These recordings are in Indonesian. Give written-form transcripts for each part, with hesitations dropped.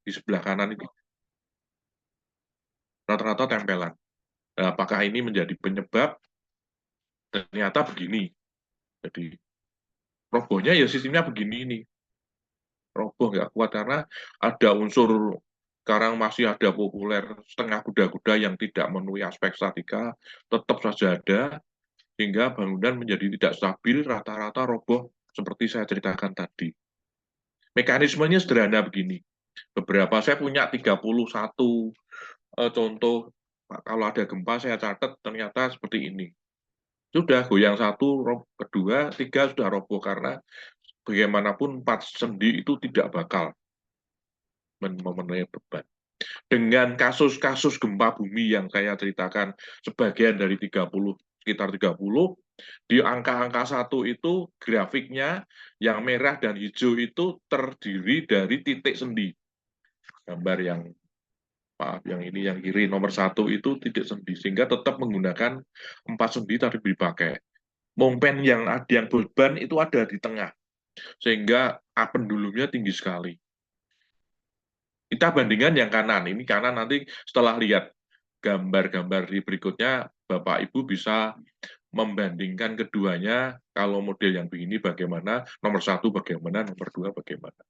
di sebelah kanan ini rata-rata tempelan. Nah, apakah ini menjadi penyebab? Ternyata begini. Jadi robohnya ya sistemnya begini ini. Roboh nggak kuat karena ada unsur sekarang masih ada populer setengah kuda-kuda yang tidak memenuhi aspek statika, tetap saja ada, hingga bangunan menjadi tidak stabil, rata-rata roboh seperti saya ceritakan tadi. Mekanismenya sederhana begini. Saya punya 31 contoh, kalau ada gempa saya catat ternyata seperti ini. Sudah goyang satu, kedua, tiga sudah roboh karena bagaimanapun 4 sendi itu tidak bakal memenuhi beban. Dengan kasus-kasus gempa bumi yang saya ceritakan sebagian dari 30, sekitar 30, di angka-angka satu itu grafiknya yang merah dan hijau itu terdiri dari titik sendi. Gambar yang yang ini yang kiri nomor satu itu titik sendi sehingga tetap menggunakan 4 sendi tadi dipakai. Mompen yang ada yang beban itu ada di tengah sehingga pendulumnya tinggi sekali. Kita bandingkan yang kanan. Ini kanan nanti setelah lihat gambar-gambar di berikutnya, Bapak Ibu bisa membandingkan keduanya. Kalau model yang begini bagaimana, nomor satu bagaimana, nomor dua bagaimana.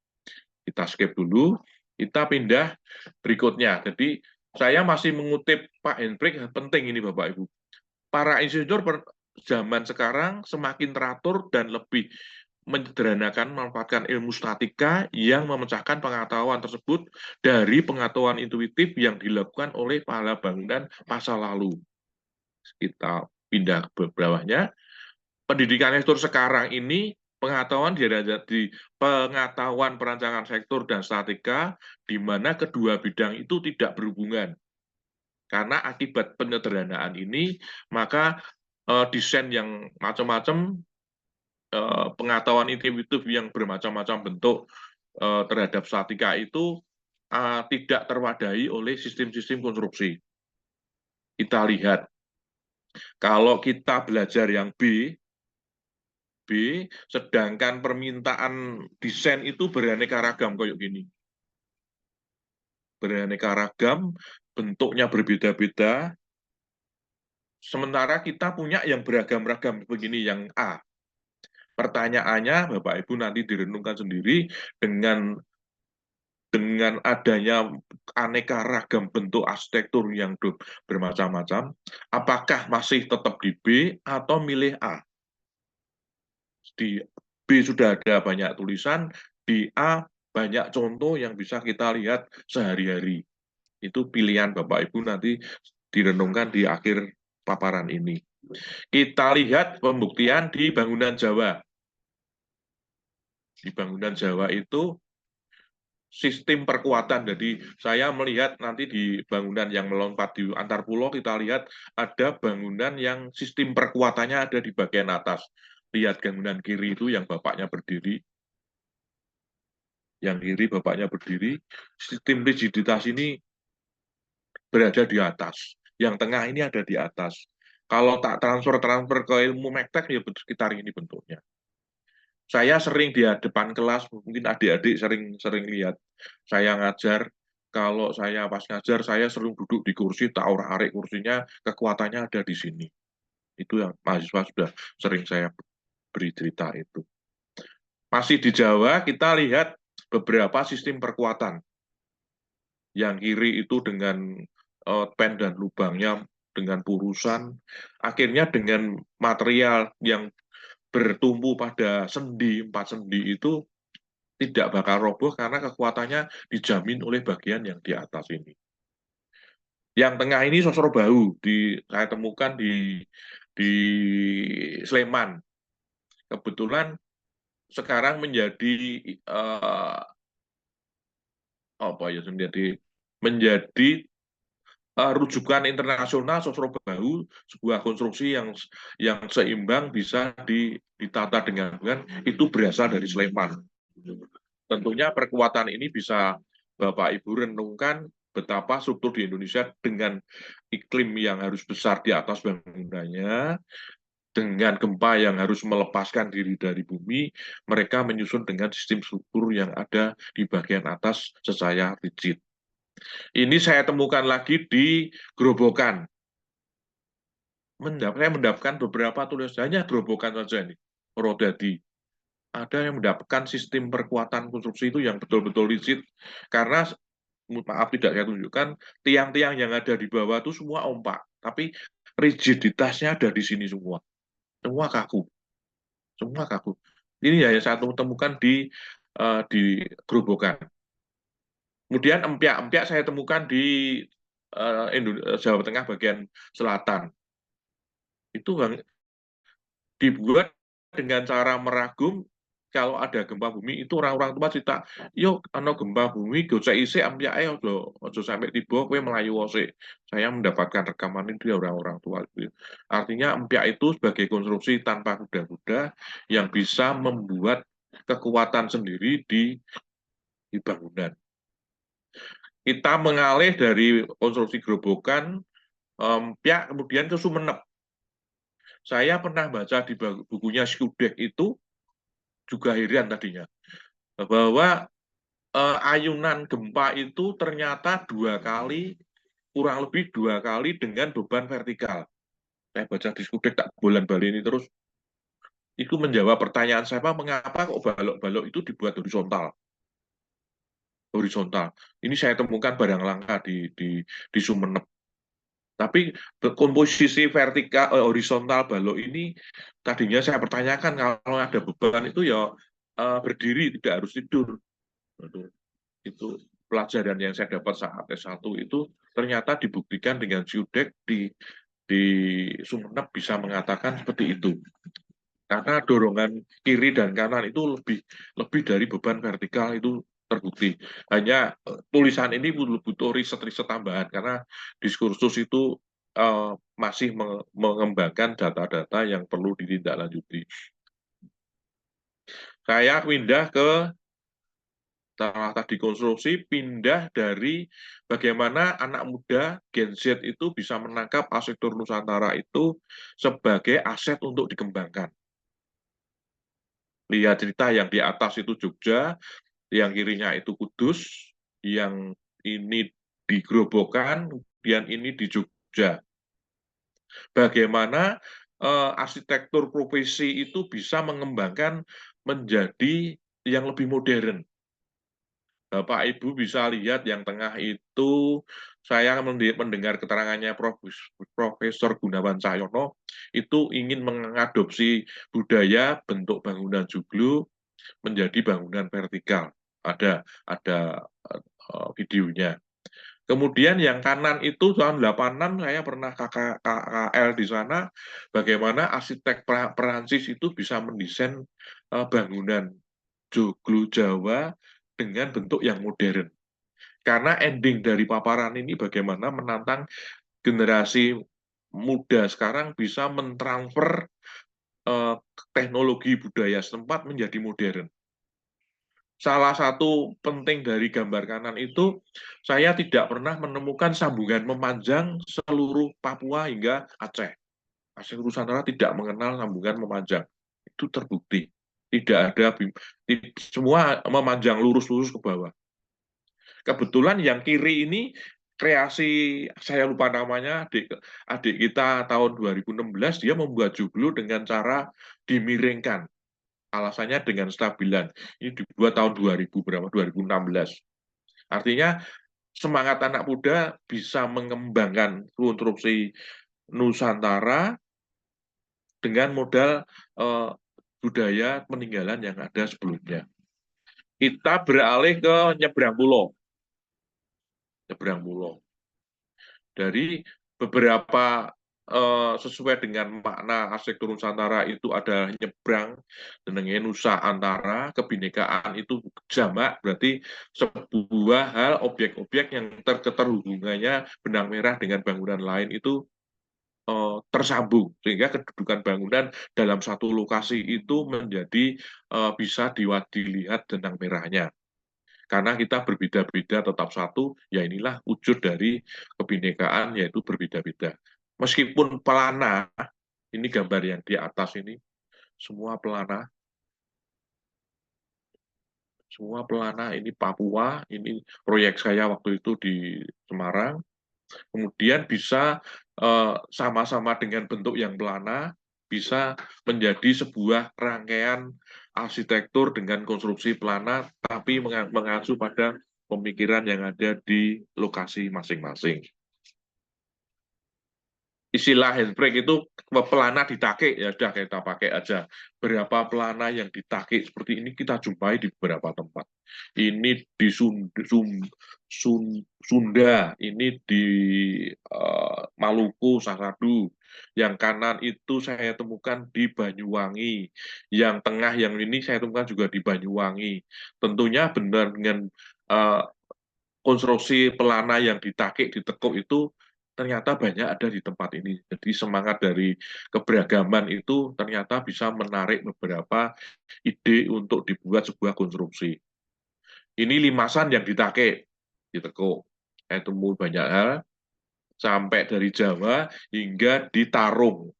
Kita skip dulu, kita pindah berikutnya. Jadi saya masih mengutip Pak Hendrik, penting ini Bapak Ibu. Para insinyur zaman sekarang semakin teratur dan lebih menyederhanakan memanfaatkan ilmu statika yang memecahkan pengetahuan tersebut dari pengetahuan intuitif yang dilakukan oleh para bangunan masa lalu. Kita pindah ke bawahnya. Pendidikan sektor sekarang ini pengetahuan di pengetahuan perancangan sektor dan statika di mana kedua bidang itu tidak berhubungan. Karena akibat penyederhanaan ini, maka desain yang macam-macam, pengetahuan intuitif yang bermacam-macam bentuk terhadap statika itu tidak terwadahi oleh sistem-sistem konstruksi. Kita lihat, kalau kita belajar yang B, sedangkan permintaan desain itu beraneka ragam kayak gini. Beraneka ragam, bentuknya berbeda-beda, sementara kita punya yang beragam-ragam begini, yang A. Pertanyaannya, Bapak Ibu nanti direnungkan sendiri dengan adanya aneka ragam bentuk arsitektur yang bermacam-macam, apakah masih tetap di B atau milih A? Di B sudah ada banyak tulisan, di A banyak contoh yang bisa kita lihat sehari-hari. Itu pilihan Bapak Ibu nanti direnungkan di akhir paparan ini. Kita lihat pembuktian di bangunan Jawa. Di bangunan Jawa itu sistem perkuatan. Jadi saya melihat nanti di bangunan yang melompat di antar pulau, kita lihat ada bangunan yang sistem perkuatannya ada di bagian atas. Lihat bangunan kiri itu yang bapaknya berdiri. Yang kiri bapaknya berdiri. Sistem rigiditas ini berada di atas. Yang tengah ini ada di atas. Kalau tak transfer ke ilmu mektek, ya sekitar ini bentuknya. Saya sering di depan kelas, mungkin adik-adik sering lihat saya ngajar. Kalau saya pas ngajar, saya sering duduk di kursi, tak orak-arik kursinya, kekuatannya ada di sini. Itu yang mahasiswa sudah sering saya beri cerita itu. Masih di Jawa, kita lihat beberapa sistem perkuatan. Yang kiri itu dengan pen dan lubangnya, dengan purusan, akhirnya dengan material yang bertumpu pada sendi, 4 sendi itu tidak bakal roboh karena kekuatannya dijamin oleh bagian yang di atas ini. Yang tengah ini sosro bahu saya temukan di Sleman. Kebetulan sekarang menjadi apa ya menjadi rujukan internasional. Sosro bahu, sebuah konstruksi yang seimbang bisa ditata dengan itu berasal dari Sleman. Tentunya perkuatan ini bisa Bapak Ibu renungkan betapa struktur di Indonesia dengan iklim yang harus besar di atas bangunannya, dengan gempa yang harus melepaskan diri dari bumi, mereka menyusun dengan sistem struktur yang ada di bagian atas secara rigid. Ini saya temukan lagi di Grobogan. Saya mendapatkan beberapa tulisannya Grobogan saja nih, Rodadi. Ada yang mendapatkan sistem perkuatan konstruksi itu yang betul-betul rigid, karena maaf tidak saya tunjukkan, tiang-tiang yang ada di bawah itu semua ompak, tapi rigiditasnya ada di sini semua. Semua kaku, semua kaku. Ini ya yang saya temukan di Grobogan. Kemudian empyak-empyak saya temukan di Jawa Tengah bagian selatan. Itu dibuat dengan cara meragum. Kalau ada gempa bumi itu orang-orang tua cerita, yuk ano gempa bumi gocek isi empyak ojo sampai tiba kowe melayu wose. Saya mendapatkan rekaman itu dari orang-orang tua. Artinya empyak itu sebagai konstruksi tanpa kuda-kuda yang bisa membuat kekuatan sendiri di bangunan. Kita mengalih dari konstruksi gerobokan, empyak kemudian ke Sumenep. Saya pernah baca di bukunya Skudek itu juga heran tadinya bahwa ayunan gempa itu ternyata kurang lebih dua kali dengan beban vertikal. Saya baca di Skudek tak bulan balik ini terus itu menjawab pertanyaan saya, mengapa kok balok-balok itu dibuat horizontal. Horizontal. Ini saya temukan barang langka di Sumenep. Tapi komposisi vertikal horizontal balok ini tadinya saya pertanyakan, kalau ada beban itu ya berdiri, tidak harus tidur. Itu pelajaran yang saya dapat saat S1 itu ternyata dibuktikan dengan Siudek di Sumeneb bisa mengatakan seperti itu. Karena dorongan kiri dan kanan itu lebih dari beban vertikal itu terbukti. Hanya tulisan ini butuh riset-riset tambahan karena diskursus itu masih mengembangkan data-data yang perlu ditindaklanjuti. Saya pindah ke setelah tadi konstruksi, pindah dari bagaimana anak muda Gen Z itu bisa menangkap arsitektur Nusantara itu sebagai aset untuk dikembangkan. Lihat cerita yang di atas itu Jogja, yang kirinya itu Kudus, yang ini di Grobogan, kemudian ini di Jogja. Bagaimana arsitektur profesi itu bisa mengembangkan menjadi yang lebih modern. Bapak Ibu bisa lihat yang tengah itu, saya mendengar keterangannya Profesor Gunawan Cahyono, itu ingin mengadopsi budaya bentuk bangunan joglo menjadi bangunan vertikal. Ada videonya. Kemudian yang kanan itu tahun 86 saya pernah KKL di sana, bagaimana arsitek Perancis itu bisa mendesain bangunan joglo Jawa dengan bentuk yang modern. Karena ending dari paparan ini bagaimana menantang generasi muda sekarang bisa mentransfer teknologi budaya setempat menjadi modern. Salah satu penting dari gambar kanan itu, saya tidak pernah menemukan sambungan memanjang seluruh Papua hingga Aceh. Aceh Nusantara tidak mengenal sambungan memanjang. Itu terbukti. Tidak ada, semua memanjang lurus-lurus ke bawah. Kebetulan yang kiri ini kreasi, saya lupa namanya, adik kita tahun 2016, dia membuat joglo dengan cara dimiringkan. Alasannya dengan stabilan. Ini dibuat tahun 2000 berapa? 2016. Artinya semangat anak muda bisa mengembangkan konstruksi Nusantara dengan modal budaya peninggalan yang ada sebelumnya. Kita beralih ke nyebrang pulau. Nyebrang pulau. Dari beberapa sesuai dengan makna arsitektur Nusantara itu ada nyebrang dengan Nusa Antara, kebinekaan itu jamak, berarti sebuah hal objek-objek yang terhubungannya benang merah dengan bangunan lain itu tersambung sehingga kedudukan bangunan dalam satu lokasi itu menjadi bisa dilihat benang merahnya. Karena kita berbeda-beda tetap satu, ya inilah wujud dari kebinekaan, yaitu berbeda-beda. Meskipun pelana, Ini gambar yang di atas ini, semua pelana, ini Papua, ini proyek saya waktu itu di Semarang. Kemudian bisa sama-sama dengan bentuk yang pelana, bisa menjadi sebuah rangkaian arsitektur dengan konstruksi pelana, tapi mengacu pada pemikiran yang ada di lokasi masing-masing. Istilah handbrake itu pelana ditakik, ya sudah kita pakai aja. Berapa pelana yang ditakik seperti ini kita jumpai di beberapa tempat. Ini di Sunda, ini di Maluku, Sasadu. Yang kanan itu saya temukan di Banyuwangi. Yang tengah yang ini saya temukan juga di Banyuwangi. Tentunya benar dengan uh, konstruksi pelana yang ditakik, ditekuk itu ternyata banyak ada di tempat ini. Jadi semangat dari keberagaman itu ternyata bisa menarik beberapa ide untuk dibuat sebuah konstruksi. Ini limasan yang ditakik, ditekuk. Saya temui banyak hal, sampai dari Jawa hingga di Tarung.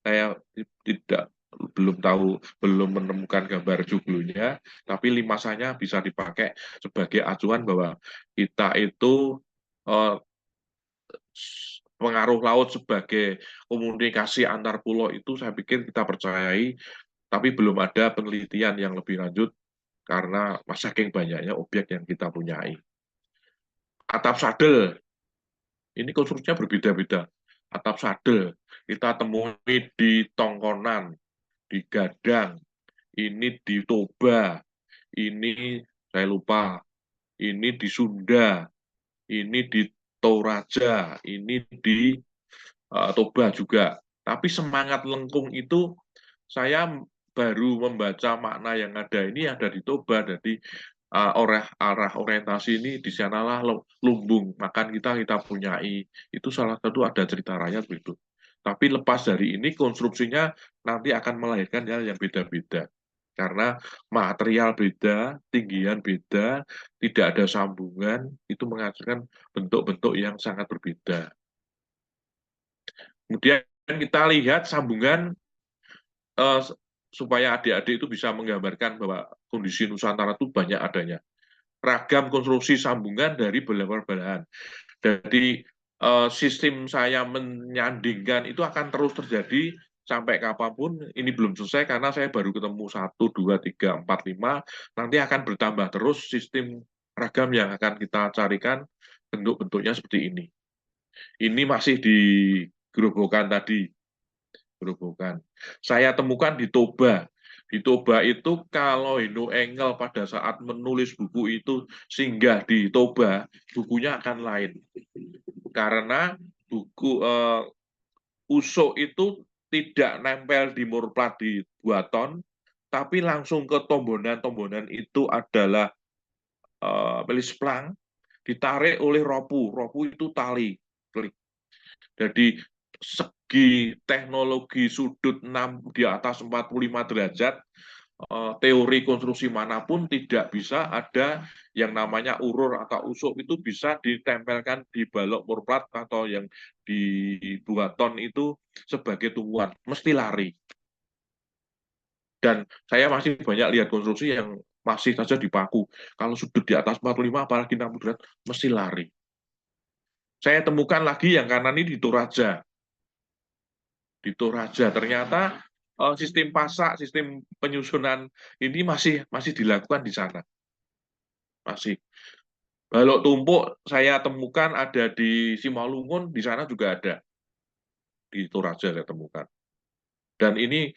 Saya tidak belum tahu, belum menemukan gambar joglonya, tapi limasannya bisa dipakai sebagai acuan bahwa kita itu eh, pengaruh laut sebagai komunikasi antar pulau itu saya pikir kita percayai, tapi belum ada penelitian yang lebih lanjut karena saking banyaknya objek yang kita punyai. Atap sadel, ini konstruksinya berbeda-beda. Atap sadel kita temui di Tongkonan, di Gadang, ini di Toba, ini saya lupa, ini di Sunda, ini di Toraja, ini di Toba juga. Tapi semangat lengkung itu saya baru membaca makna yang ada ini ada di Toba. Jadi arah orientasi ini di sanalah lumbung makan kita punyai. Itu salah satu ada cerita rakyat begitu. Tapi lepas dari ini konstruksinya nanti akan melahirkan hal yang beda-beda. Karena material beda, tinggian beda, tidak ada sambungan, itu menghasilkan bentuk-bentuk yang sangat berbeda. Kemudian kita lihat sambungan eh, supaya adik-adik itu bisa menggambarkan bahwa kondisi Nusantara itu banyak adanya. Ragam konstruksi sambungan dari belahan-belahan. Jadi sistem saya menyandingkan itu akan terus terjadi sampai kapanpun. Ini belum selesai karena saya baru ketemu 1, 2, 3, 4, 5. Nanti akan bertambah terus sistem ragam yang akan kita carikan bentuk-bentuknya seperti ini. Ini masih di gerobokan tadi, gerobokan. Saya temukan di Toba. Di Toba itu kalau Hino Engel pada saat menulis buku itu singgah di Toba, bukunya akan lain. Karena buku usuk itu tidak nempel di murplat di buaton, tapi langsung ke tombonan-tombonan itu adalah pelis plang, ditarik oleh ropu. Ropu itu tali. Klik. Jadi segi teknologi sudut 6 di atas 45 derajat, teori konstruksi manapun tidak bisa ada yang namanya urur atau usuk itu bisa ditempelkan di balok murplat atau yang di buaton itu sebagai tumbuhan. Mesti lari. Dan saya masih banyak lihat konstruksi yang masih saja dipaku. Kalau sudut di atas 45, apalagi 60 derajat, mesti lari. Saya temukan lagi yang kanan ini di Toraja. Di Toraja ternyata sistem pasak, sistem penyusunan ini masih dilakukan di sana. Masih. Balok tumpuk saya temukan ada di Simalungun, di sana juga ada. Di Toraja saya temukan. Dan ini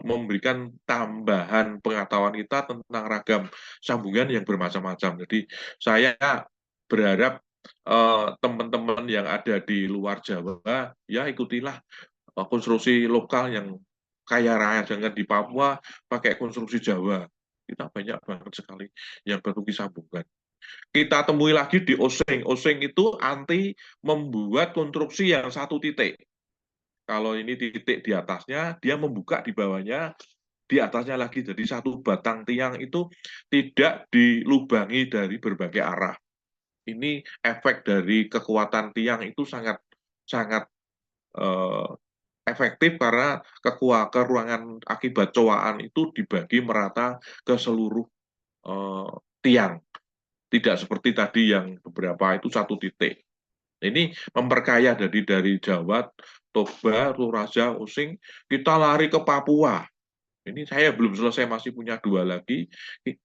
memberikan tambahan pengetahuan kita tentang ragam sambungan yang bermacam-macam. Jadi saya berharap teman-teman yang ada di luar Jawa, ya ikutilah konstruksi lokal yang kaya raya. Jangan di Papua pakai konstruksi Jawa. Kita banyak banget sekali yang bentuk sambungan. Kita temui lagi di Oseng. Oseng itu anti membuat konstruksi yang satu titik. Kalau ini titik di atasnya, dia membuka di bawahnya, di atasnya lagi. Jadi satu batang tiang itu tidak dilubangi dari berbagai arah. Ini efek dari kekuatan tiang itu sangat sangat efektif karena keruangan akibat cowaan itu dibagi merata ke seluruh eh, tiang. Tidak seperti tadi yang beberapa itu satu titik. Ini memperkaya dari Jawa, Toba, Toraja, Using, kita lari ke Papua. Ini saya belum selesai, masih punya dua lagi.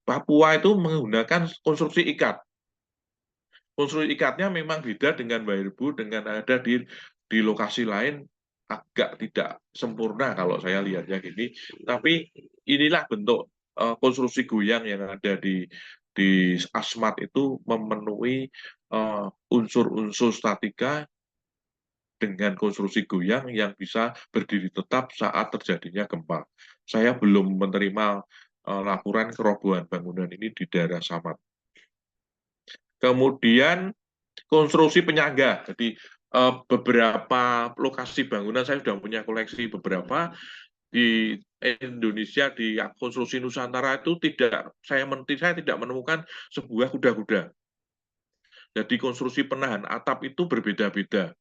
Papua itu menggunakan konstruksi ikat. Konstruksi ikatnya memang beda dengan Wairebo, dengan ada di lokasi lain agak tidak sempurna kalau saya lihatnya gini. Tapi inilah bentuk konstruksi goyang yang ada di Asmat itu memenuhi unsur-unsur statika dengan konstruksi goyang yang bisa berdiri tetap saat terjadinya gempa. Saya belum menerima laporan kerobohan bangunan ini di daerah Samat. Kemudian konstruksi penyangga. Jadi beberapa lokasi bangunan saya sudah punya koleksi beberapa di Indonesia di konstruksi Nusantara itu saya tidak menemukan sebuah kuda-kuda. Jadi konstruksi penahan atap itu berbeda-beda.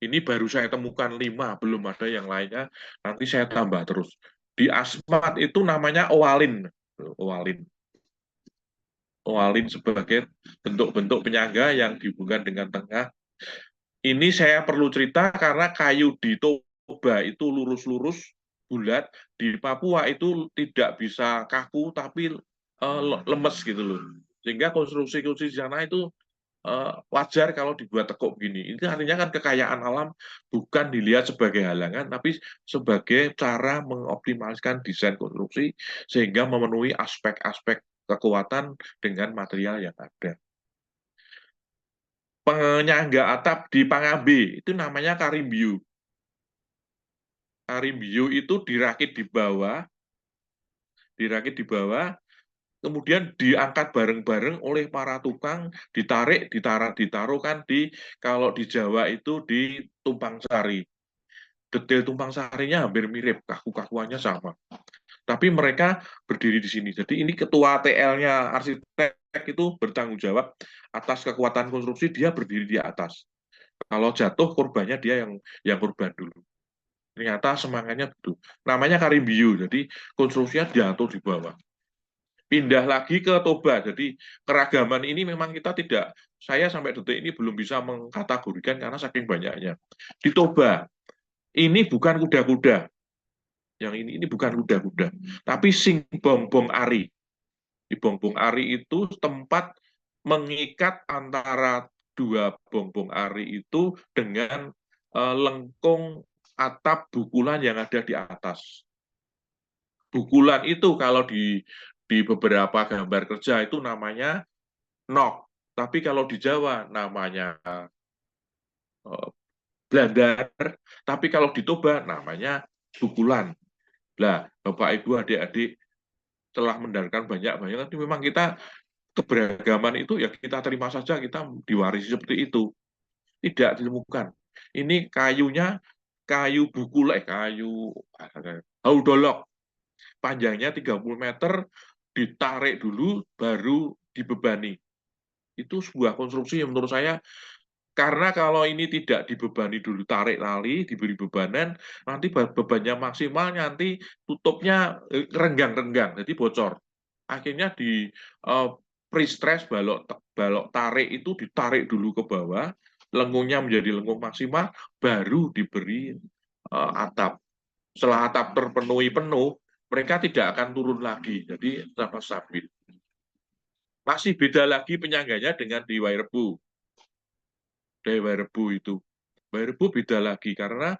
Ini baru saya temukan 5, belum ada yang lainnya. Nanti saya tambah terus. Di Asmat itu namanya owalin. Owalin. Owalin sebagai bentuk-bentuk penyangga yang dihubungkan dengan tengah. Ini saya perlu cerita karena kayu di Toba itu lurus-lurus, bulat. Di Papua itu tidak bisa kaku, tapi lemes gitu loh. Sehingga konstruksi-konstruksi di sana itu wajar kalau dibuat tekuk begini. Ini artinya kan kekayaan alam bukan dilihat sebagai halangan, tapi sebagai cara mengoptimalkan desain konstruksi sehingga memenuhi aspek-aspek kekuatan dengan material yang ada. Penyangga atap di Pangambe itu namanya karimbiu. Karimbiu itu dirakit di bawah, kemudian diangkat bareng-bareng oleh para tukang, ditaruh kan kalau di Jawa itu di tumpang sari. Detail tumpang sarinya hampir mirip, kaku-kakuannya sama. Tapi mereka berdiri di sini. Jadi ini ketua TL-nya arsitek itu bertanggung jawab atas kekuatan konstruksi, dia berdiri di atas. Kalau jatuh korbannya dia yang korban dulu. Ternyata semangatnya betul. Namanya karimbiu, jadi konstruksinya diatur di bawah. Pindah lagi ke Toba. Jadi keragaman ini memang kita tidak, saya sampai detik ini belum bisa mengkategorikan karena saking banyaknya. Di Toba, ini bukan kuda-kuda. Yang ini bukan kuda-kuda, tapi sing bongbong ari. Di bongbong ari itu tempat mengikat antara dua bongbong ari itu dengan lengkung atap bukulan yang ada di atas. Bukulan itu kalau di beberapa gambar kerja itu namanya nok, tapi kalau di Jawa namanya blandar, tapi kalau di Toba namanya bukulan. Lah, Bapak Ibu adik-adik telah mendengarkan banyak-banyak, tapi memang kita keberagaman itu ya kita terima saja, kita diwarisi seperti itu. Tidak ditemukan. Ini kayunya kayu bukul, kayu haudolok. Panjangnya 30 meter, ditarik dulu, baru dibebani. Itu sebuah konstruksi yang menurut saya, karena kalau ini tidak dibebani dulu, tarik tali, diberi bebanan, nanti bebannya maksimal, nanti tutupnya renggang-renggang, jadi bocor. Akhirnya di pre-stress balok tarik itu ditarik dulu ke bawah, lengkungnya menjadi lengkung maksimal, baru diberi atap. Setelah atap terpenuhi penuh, mereka tidak akan turun lagi, jadi sama stabil. Masih beda lagi penyangganya dengan di Wairebo. Di Wairebo itu. Wairebo beda lagi karena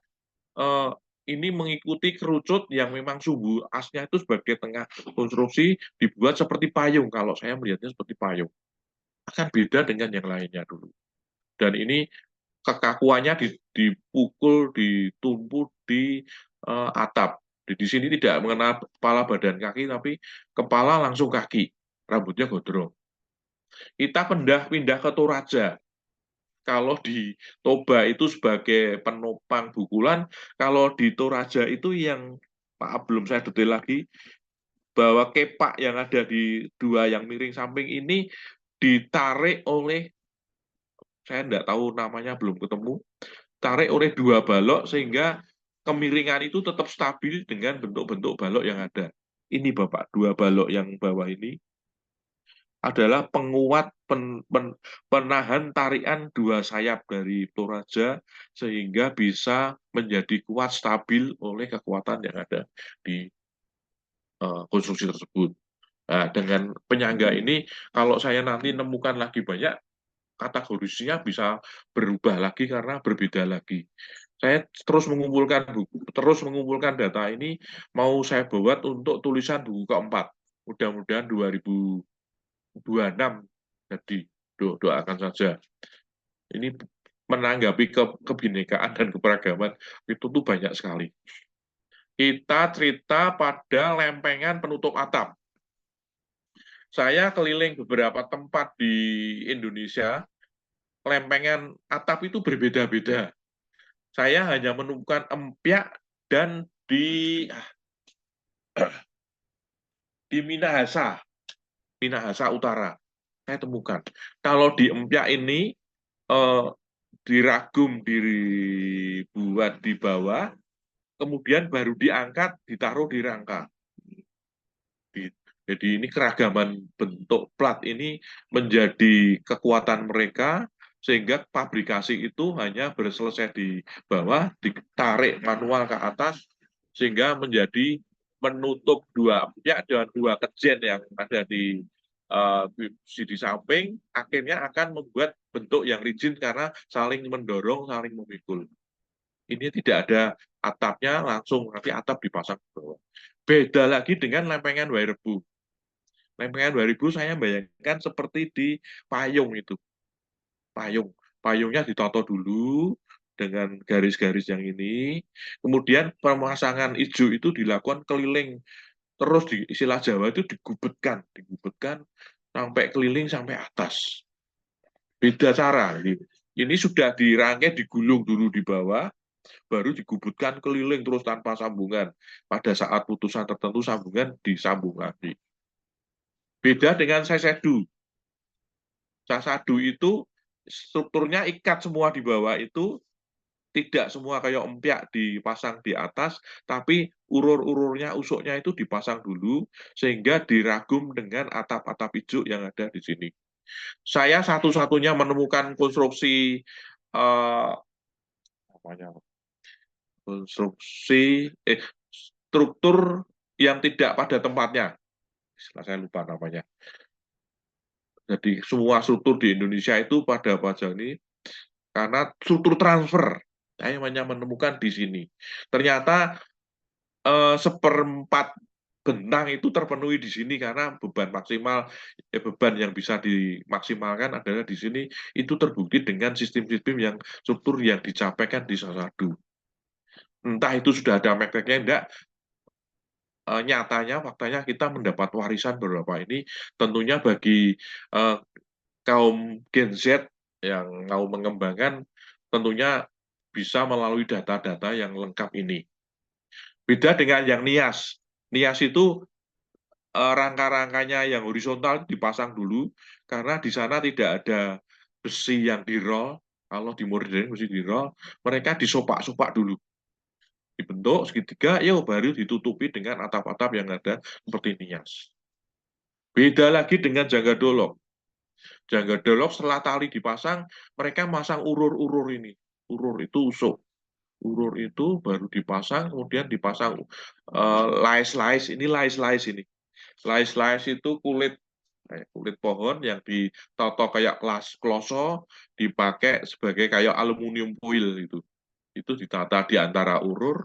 eh, ini mengikuti kerucut yang memang sumbu asnya itu sebagai tengah konstruksi dibuat seperti payung. Kalau saya melihatnya seperti payung. Akan beda dengan yang lainnya dulu. Dan ini kekakuannya dipukul, ditumpuk di atap. Di sini tidak mengenal kepala badan kaki, tapi kepala langsung kaki. Rambutnya gondrong. Kita pindah ke Toraja. Kalau di Toba itu sebagai penopang bukulan, kalau di Toraja itu yang belum saya detail lagi, bahwa kepak yang ada di dua yang miring samping ini ditarik oleh, saya tidak tahu namanya, belum ketemu, tarik oleh dua balok sehingga kemiringan itu tetap stabil dengan bentuk-bentuk balok yang ada. Ini Bapak, dua balok yang bawah ini adalah penguat penahan tarikan dua sayap dari Toraja sehingga bisa menjadi kuat stabil oleh kekuatan yang ada di konstruksi tersebut. Nah, dengan penyangga ini, kalau saya nanti nemukan lagi banyak, kategorisinya bisa berubah lagi karena berbeda lagi. Saya terus mengumpulkan data ini, mau saya buat untuk tulisan buku keempat. Mudah-mudahan 2026 jadi doakan saja. Ini menanggapi kebinekaan dan keberagaman itu tuh banyak sekali. Kita cerita pada lempengan penutup atap. Saya keliling beberapa tempat di Indonesia, lempengan atap itu berbeda-beda. Saya hanya menemukan empyak dan di Minahasa, Minahasa Utara. Saya temukan. Kalau di empyak ini eh, diragum, dibuat di bawah, kemudian baru diangkat, ditaruh di rangka. Jadi ini keragaman bentuk plat ini menjadi kekuatan mereka sehingga pabrikasi itu hanya berselesai di bawah, ditarik manual ke atas sehingga menjadi menutup dua pihak dan dua kejen yang ada di samping, akhirnya akan membuat bentuk yang rigid karena saling mendorong, saling memikul. Ini tidak ada atapnya, langsung nanti atap dipasang ke bawah. Beda lagi dengan lempengan wire rebu. Lempengan 2000 saya bayangkan seperti di payung itu. Payung. Payungnya ditoto dulu dengan garis-garis yang ini. Kemudian pemasangan hijau itu dilakukan keliling. Terus di istilah Jawa itu digubetkan. Digubetkan sampai keliling sampai atas. Beda cara. Ini sudah dirangkai, digulung dulu di bawah, baru digubutkan keliling terus tanpa sambungan. Pada saat putusan tertentu sambungan disambung lagi. Beda dengan sesedu. Sasadu itu strukturnya ikat semua di bawah itu, tidak semua kayak empyak dipasang di atas, tapi urur-ururnya, usuknya itu dipasang dulu, sehingga diragum dengan atap-atap hijau yang ada di sini. Saya satu-satunya menemukan konstruksi eh, namanya konstruksi struktur yang tidak pada tempatnya. Saya lupa namanya. Jadi semua struktur di Indonesia itu pada pajak ini karena struktur transfer. Saya hanya menemukan di sini. Ternyata seperempat bentang itu terpenuhi di sini karena beban yang bisa dimaksimalkan adalah di sini itu terbukti dengan sistem-sistem yang struktur yang dicapaikan di Sasadu. Entah itu sudah ada mekteknya enggak, nyatanya faktanya kita mendapat warisan beberapa ini tentunya bagi uh, kaum Gen Z yang mau mengembangkan tentunya bisa melalui data-data yang lengkap ini. Beda dengan yang nias. Nias itu rangka-rangkanya yang horizontal dipasang dulu karena di sana tidak ada besi yang di-roll. Kalau di modern mesti di-roll, mereka disopak-sopak dulu. Dibentuk segitiga, ya baru ditutupi dengan atap-atap yang ada seperti nias. Beda lagi dengan jangga dolok. Jangga dolok setelah tali dipasang, mereka masang urur-urur ini. Urur itu usuk. Urur itu baru dipasang, kemudian dipasang lais-lais. Ini lais-lais ini. Lais-lais itu kulit pohon yang ditotok kayak kloso, dipakai sebagai kayak aluminium foil itu. Itu ditata di antara urur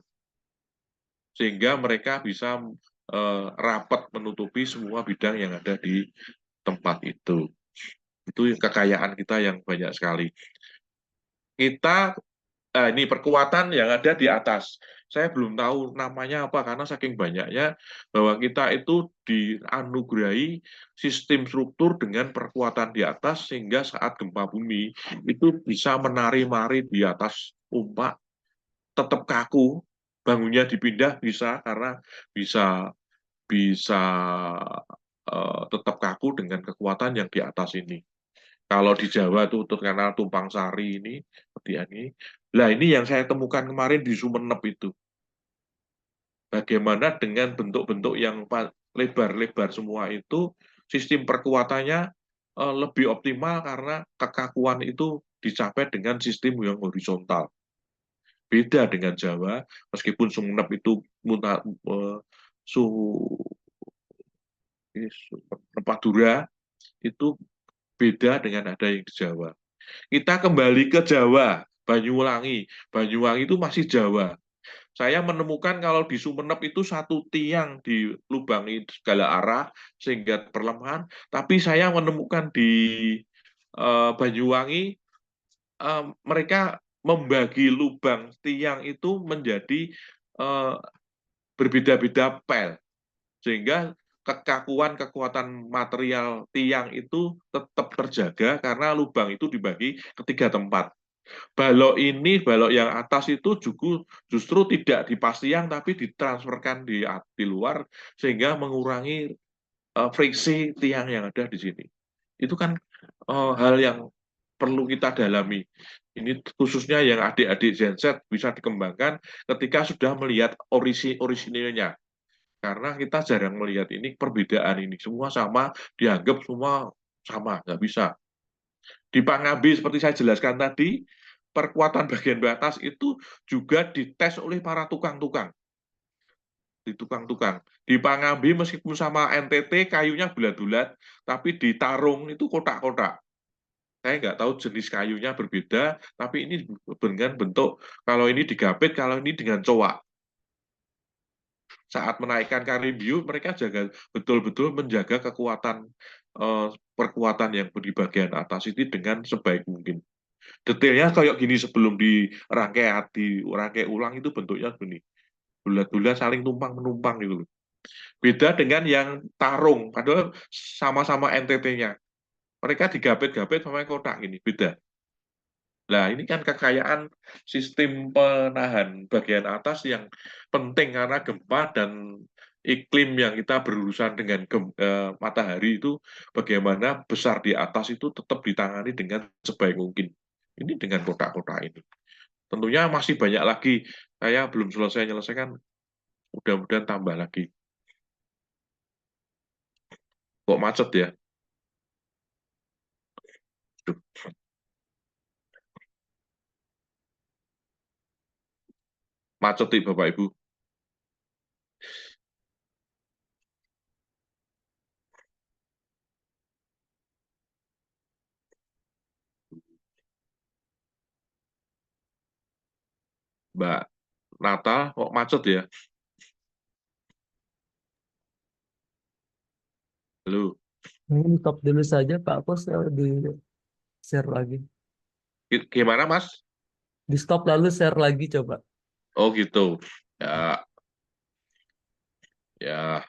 sehingga mereka bisa rapat menutupi semua bidang yang ada di tempat itu. Itu kekayaan kita yang banyak sekali. Kita ini perkuatan yang ada di atas. Saya belum tahu namanya apa karena saking banyaknya bahwa kita itu dianugerahi sistem struktur dengan perkuatan di atas sehingga saat gempa bumi itu bisa menari-mari di atas ombak tetap kaku, bangunnya dipindah bisa karena bisa bisa tetap kaku dengan kekuatan yang di atas ini. Kalau di Jawa tuh terkenal tumpang sari ini seperti ini. Lah ini yang saya temukan kemarin di Sumeneb itu. Bagaimana dengan bentuk-bentuk yang lebar-lebar semua itu, sistem perkuatannya lebih optimal karena kekakuan itu dicapai dengan sistem yang horizontal. Beda dengan Jawa, meskipun Sumenep itu su, Madura itu beda dengan ada yang di Jawa. Kita kembali ke Jawa, Banyuwangi. Banyuwangi itu masih Jawa. Saya menemukan kalau di Sumenep itu satu tiang dilubangi segala arah sehingga perlemahan, tapi saya menemukan di Banyuwangi mereka membagi lubang tiang itu menjadi eh, berbeda-beda pel, sehingga kekuatan material tiang itu tetap terjaga karena lubang itu dibagi ke 3 tempat. Balok yang atas itu juga justru tidak di tiang tapi ditransferkan di luar sehingga mengurangi friksi tiang yang ada di sini. Itu kan hal yang perlu kita dalami. Ini khususnya yang adik-adik Gen Z bisa dikembangkan ketika sudah melihat orisinilnya. Karena kita jarang melihat ini perbedaan ini. Semua sama, dianggap semua sama, nggak bisa. Di Pangambi, seperti saya jelaskan tadi, perkuatan bagian atas itu juga dites oleh para tukang-tukang. Di tukang-tukang. Di Pangambi, meskipun sama NTT, kayunya bulat-bulat, tapi di Tarung itu kotak-kotak. Saya nggak tahu jenis kayunya berbeda, tapi ini dengan bentuk, kalau ini digapit, kalau ini dengan cowak. Saat menaikkan karimbium, mereka jaga betul-betul menjaga kekuatan perkuatan yang di bagian atas ini dengan sebaik mungkin. Detailnya kayak gini sebelum dirangkai ulang itu bentuknya gini. Bulat-bulat saling tumpang menumpang gitu. Beda dengan yang tarung, padahal sama-sama NTT-nya. Mereka digapit-gapit sama kotak ini, beda. Nah, ini kan kekayaan sistem penahan bagian atas yang penting karena gempa dan iklim yang kita berurusan dengan matahari itu bagaimana besar di atas itu tetap ditangani dengan sebaik mungkin. Ini dengan kotak-kotak ini. Tentunya masih banyak lagi. Saya belum selesai menyelesaikan, mudah-mudahan tambah lagi. Kok macet ya? Duh, macet nih Bapak Ibu. Mbak Nata, kok macet ya? Halo, Mungkin stop dulu saja Pak, aku di share lagi. gimana Mas? Di stop lalu share lagi coba. Oh gitu. Ya, ya,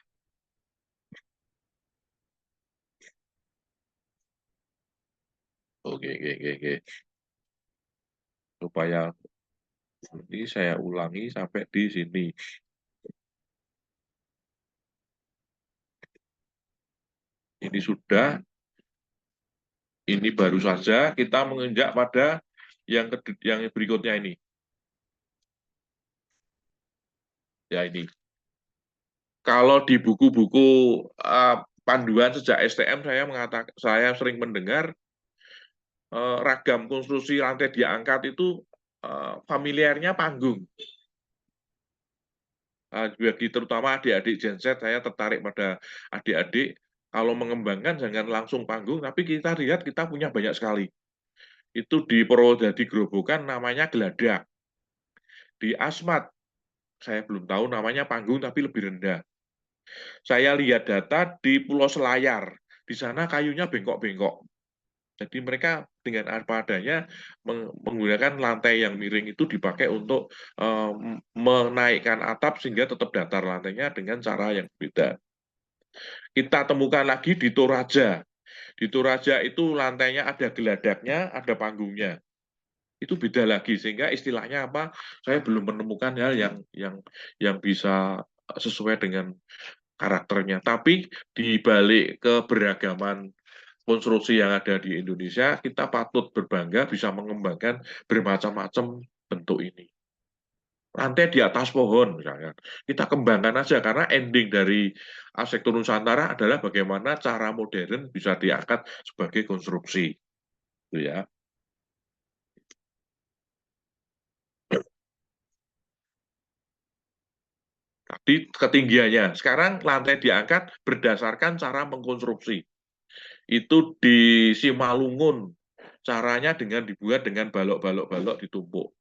oke, oke, oke, oke. Supaya ini saya ulangi sampai di sini. Ini sudah, ini baru saja kita menginjak pada yang berikutnya ini. Ya ini. Kalau di buku-buku panduan sejak STM saya sering mendengar ragam konstruksi lantai diangkat itu familiarnya panggung. Bagi terutama adik-adik Gen Z, saya tertarik pada adik-adik kalau mengembangkan jangan langsung panggung, tapi kita lihat kita punya banyak sekali. Itu di Purwodadi Grobogan namanya geladak. Di Asmat, saya belum tahu namanya panggung tapi lebih rendah. Saya lihat data di Pulau Selayar, di sana kayunya bengkok-bengkok. Jadi mereka dengan apa adanya menggunakan lantai yang miring itu dipakai untuk menaikkan atap sehingga tetap datar lantainya dengan cara yang berbeda. Kita temukan lagi di Toraja. Di Toraja itu lantainya ada geladaknya, ada panggungnya. Itu beda lagi sehingga istilahnya apa? Saya belum menemukan hal yang bisa sesuai dengan karakternya. Tapi di balik keberagaman konstruksi yang ada di Indonesia, kita patut berbangga bisa mengembangkan bermacam-macam bentuk ini. lantai di atas pohon misalnya. Kita kembangkan aja karena ending dari arsitektur Nusantara adalah bagaimana cara modern bisa diangkat sebagai konstruksi, gitu ya. Tadi ketinggiannya. Sekarang lantai diangkat berdasarkan cara mengkonstruksi. Itu di Simalungun. Caranya dengan dibuat dengan balok-balok-balok ditumpuk.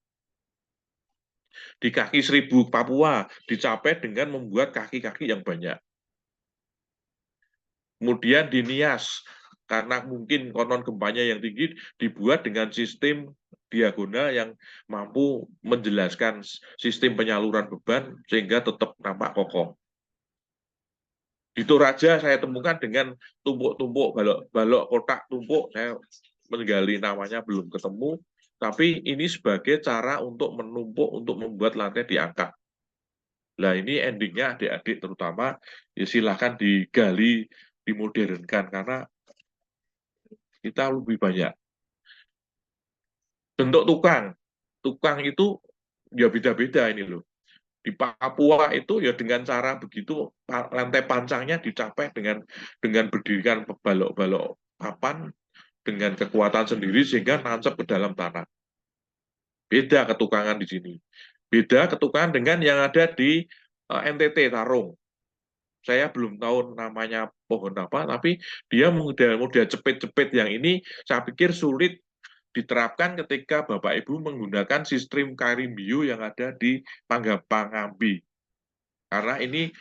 Di kaki Seribu Papua dicapai dengan membuat kaki-kaki yang banyak. Kemudian di Nias, karena mungkin konon gempanya yang tinggi, dibuat dengan sistem diagonal yang mampu menjelaskan sistem penyaluran beban sehingga tetap nampak kokoh. Di Toraja saya temukan dengan tumpuk-tumpuk balok-balok kotak tumpuk, saya menggali namanya belum ketemu, tapi ini sebagai cara untuk menumpuk untuk membuat lantai diangkat. Nah ini endingnya adik-adik terutama ya silahkan digali, dimodernkan karena kita lebih banyak. Bentuk tukang, tukang itu ya beda-beda ini loh. Di Papua itu ya dengan cara begitu lantai pancangnya dicapai dengan berdirikan balok-balok papan dengan kekuatan sendiri sehingga nancap ke dalam tanah. Beda ketukangan di sini. Beda ketukangan dengan yang ada di NTT Tarung. Saya belum tahu namanya pohon apa, tapi dia model cepet-cepet yang ini saya pikir sulit diterapkan ketika Bapak Ibu menggunakan sistem Karimbiu yang ada di Panggambi. Karena ini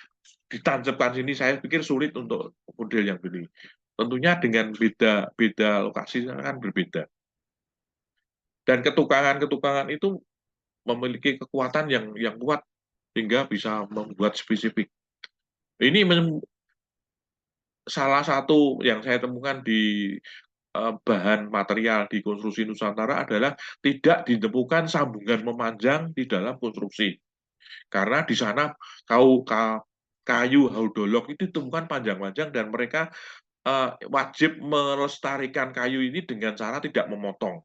ditancapkan sini saya pikir sulit untuk model yang ini. Tentunya dengan beda lokasi kan berbeda. Dan ketukangan-ketukangan itu memiliki kekuatan yang kuat sehingga bisa membuat spesifik. Ini salah satu yang saya temukan di bahan material di konstruksi Nusantara adalah tidak ditemukan sambungan memanjang di dalam konstruksi. Karena di sana kayu haudolok itu ditemukan panjang-panjang dan mereka wajib melestarikan kayu ini dengan cara tidak memotong.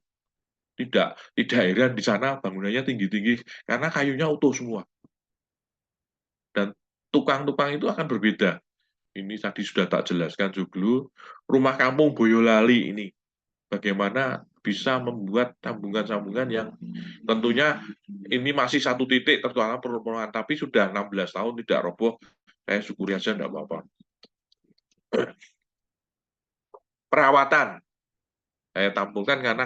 Tidak heran di sana bangunannya tinggi-tinggi karena kayunya utuh semua. Dan tukang-tukang itu akan berbeda. Ini tadi sudah tak jelaskan juga. Rumah kampung Boyolali ini bagaimana bisa membuat sambungan-sambungan yang tentunya ini masih satu titik tertuang permohonan, tapi sudah 16 tahun tidak roboh. Saya syukuri aja tidak apa-apa. Perawatan. Saya tampilkan karena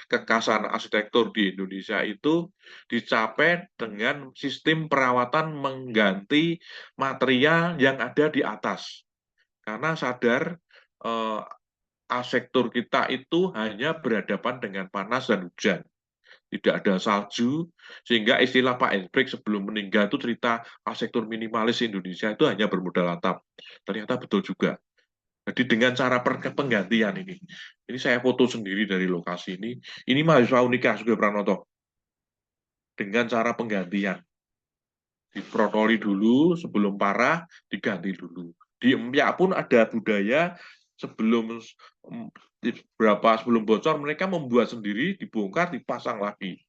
kekasan arsitektur di Indonesia itu dicapai dengan sistem perawatan mengganti material yang ada di atas. Karena sadar eh, arsitektur kita itu hanya berhadapan dengan panas dan hujan. Tidak ada salju, sehingga istilah Pak Hendrik sebelum meninggal itu cerita arsitektur minimalis Indonesia itu hanya bermodal atap. Ternyata betul juga. Jadi dengan cara penggantian ini saya foto sendiri dari lokasi ini mahasiswa Unika juga Pranoto, dengan cara penggantian. Diprotoli dulu, sebelum parah, diganti dulu. Di Empyak pun ada budaya sebelum sebelum bocor, mereka membuat sendiri, dibongkar, dipasang lagi.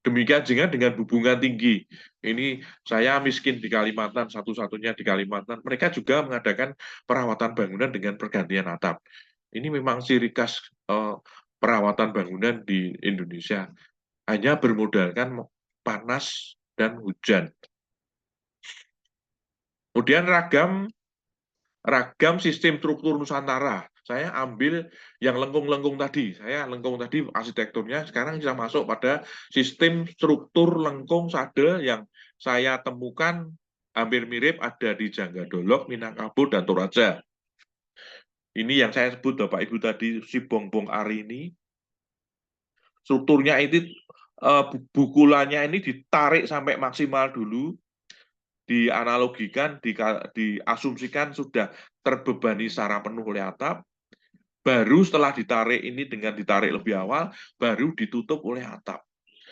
Demikian juga dengan hubungan tinggi. Ini saya miskin di Kalimantan, satu-satunya di Kalimantan. Mereka juga mengadakan perawatan bangunan dengan pergantian atap. Ini memang ciri khas perawatan bangunan di Indonesia. Hanya bermodalkan panas dan hujan. Kemudian ragam sistem struktur Nusantara. Saya ambil yang lengkung-lengkung tadi. Saya lengkung tadi arsitekturnya, sekarang kita masuk pada sistem struktur lengkung sadel yang saya temukan hampir mirip ada di Janggadolok, Minangkabau, dan Toraja. Ini yang saya sebut Bapak Ibu tadi, si Bongbong Ari ini. Strukturnya itu, bukulannya ini ditarik sampai maksimal dulu, dianalogikan, diasumsikan sudah terbebani secara penuh oleh atap, baru setelah ditarik ini dengan ditarik lebih awal, baru ditutup oleh atap.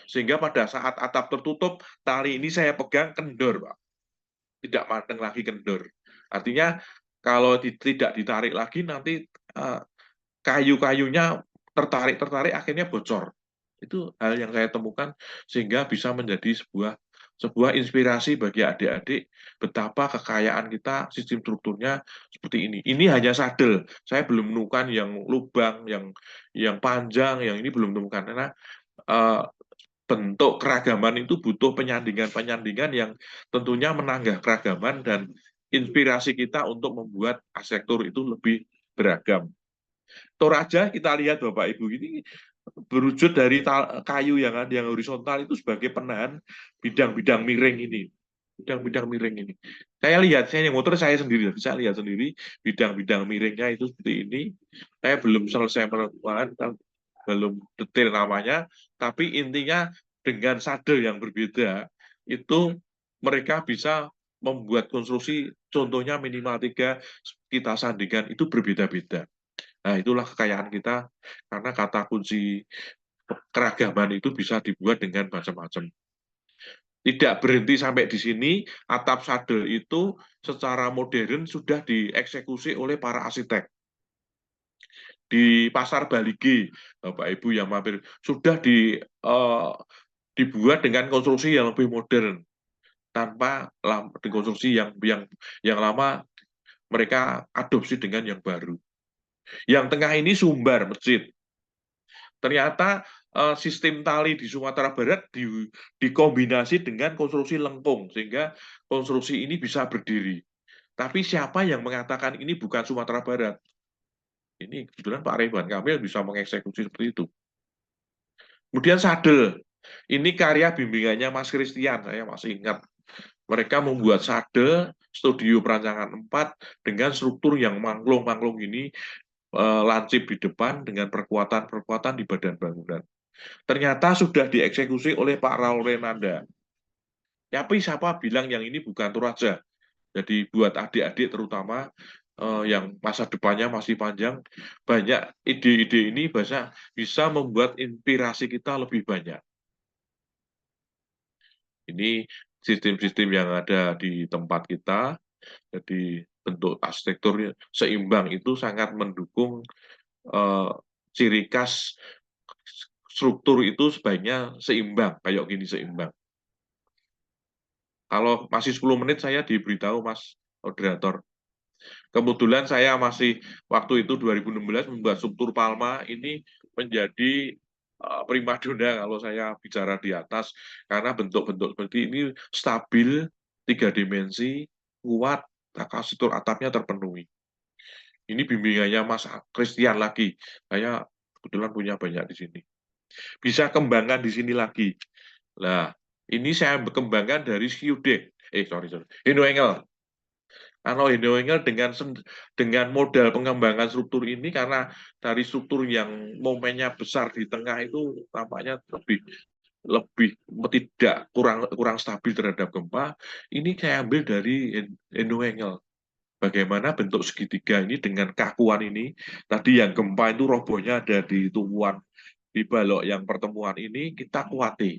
Sehingga pada saat atap tertutup, tali ini saya pegang kendor, Pak. Tidak mateng lagi kendor. Artinya kalau tidak ditarik lagi nanti kayu-kayunya tertarik akhirnya bocor. Itu hal yang saya temukan sehingga bisa menjadi sebuah sebuah inspirasi bagi adik-adik betapa kekayaan kita sistem strukturnya seperti ini. Ini hanya sadel. Saya belum menemukan yang lubang, yang panjang, yang ini belum menemukan karena uh, bentuk keragaman itu butuh penyandingan-penyandingan yang tentunya menanggah keragaman dan inspirasi kita untuk membuat arsitektur itu lebih beragam. Toraja kita lihat Bapak Ibu ini berwujud dari kayu yang horizontal itu sebagai penahan bidang-bidang miring ini. Bidang-bidang miring ini. Saya lihat, saya yang motor saya sendiri, saya lihat sendiri bidang-bidang miringnya itu seperti ini. Saya belum selesai menentukan, belum detail namanya, tapi intinya dengan sadel yang berbeda, itu mereka bisa membuat konstruksi, contohnya minimal tiga, kita sandingkan, itu berbeda-beda. Nah, itulah kekayaan kita, karena kata kunci keragaman itu bisa dibuat dengan macam-macam. Tidak berhenti sampai di sini, atap sadel itu secara modern sudah dieksekusi oleh para arsitek. Di Pasar Baligi, Bapak Ibu yang mampir, sudah dibuat dengan konstruksi yang lebih modern, tanpa konstruksi yang lama mereka adopsi dengan yang baru. Yang tengah ini Sumbar Masjid. Ternyata sistem tali di Sumatera Barat dikombinasi dengan konstruksi lengkung, sehingga konstruksi ini bisa berdiri. Tapi siapa yang mengatakan ini bukan Sumatera Barat? Ini kebetulan Pak Ridwan Kamil bisa mengeksekusi seperti itu. Kemudian sadel. Ini karya bimbingannya Mas Christian, saya masih ingat. Mereka membuat sadel, studio perancangan 4, dengan struktur yang mangklung-mangklung ini, lancip di depan dengan perkuatan-perkuatan di badan bangunan. Ternyata sudah dieksekusi oleh Pak Raul Renanda. Tapi siapa bilang yang ini bukan Toraja? Jadi buat adik-adik terutama yang masa depannya masih panjang, banyak ide-ide ini bisa membuat inspirasi kita lebih banyak. Ini sistem-sistem yang ada di tempat kita, jadi bentuk arsitekturnya seimbang itu sangat mendukung eh, ciri khas struktur itu sebaiknya seimbang, kayak gini seimbang. Kalau masih 10 menit saya diberitahu Mas moderator. Kebetulan saya masih waktu itu 2016 membuat struktur Palma ini menjadi primadona kalau saya bicara di atas, karena bentuk-bentuk seperti ini stabil, tiga dimensi, kuat, struktur atapnya terpenuhi. Ini bimbingannya Mas Christian lagi. Saya kebetulan punya banyak di sini. Bisa kembangkan di sini lagi. Nah, ini saya kembangkan dari Skyudek. Sorry. Hino Engel. Ano Hino Engel dengan modal pengembangan struktur ini, karena dari struktur yang momennya besar di tengah itu tampaknya lebih lebih tidak kurang stabil terhadap gempa. Ini saya ambil dari Hino Engel. Bagaimana bentuk segitiga ini dengan kakuan ini, tadi yang gempa itu robohnya ada di tumbuhan, di balok yang pertemuan ini kita kuati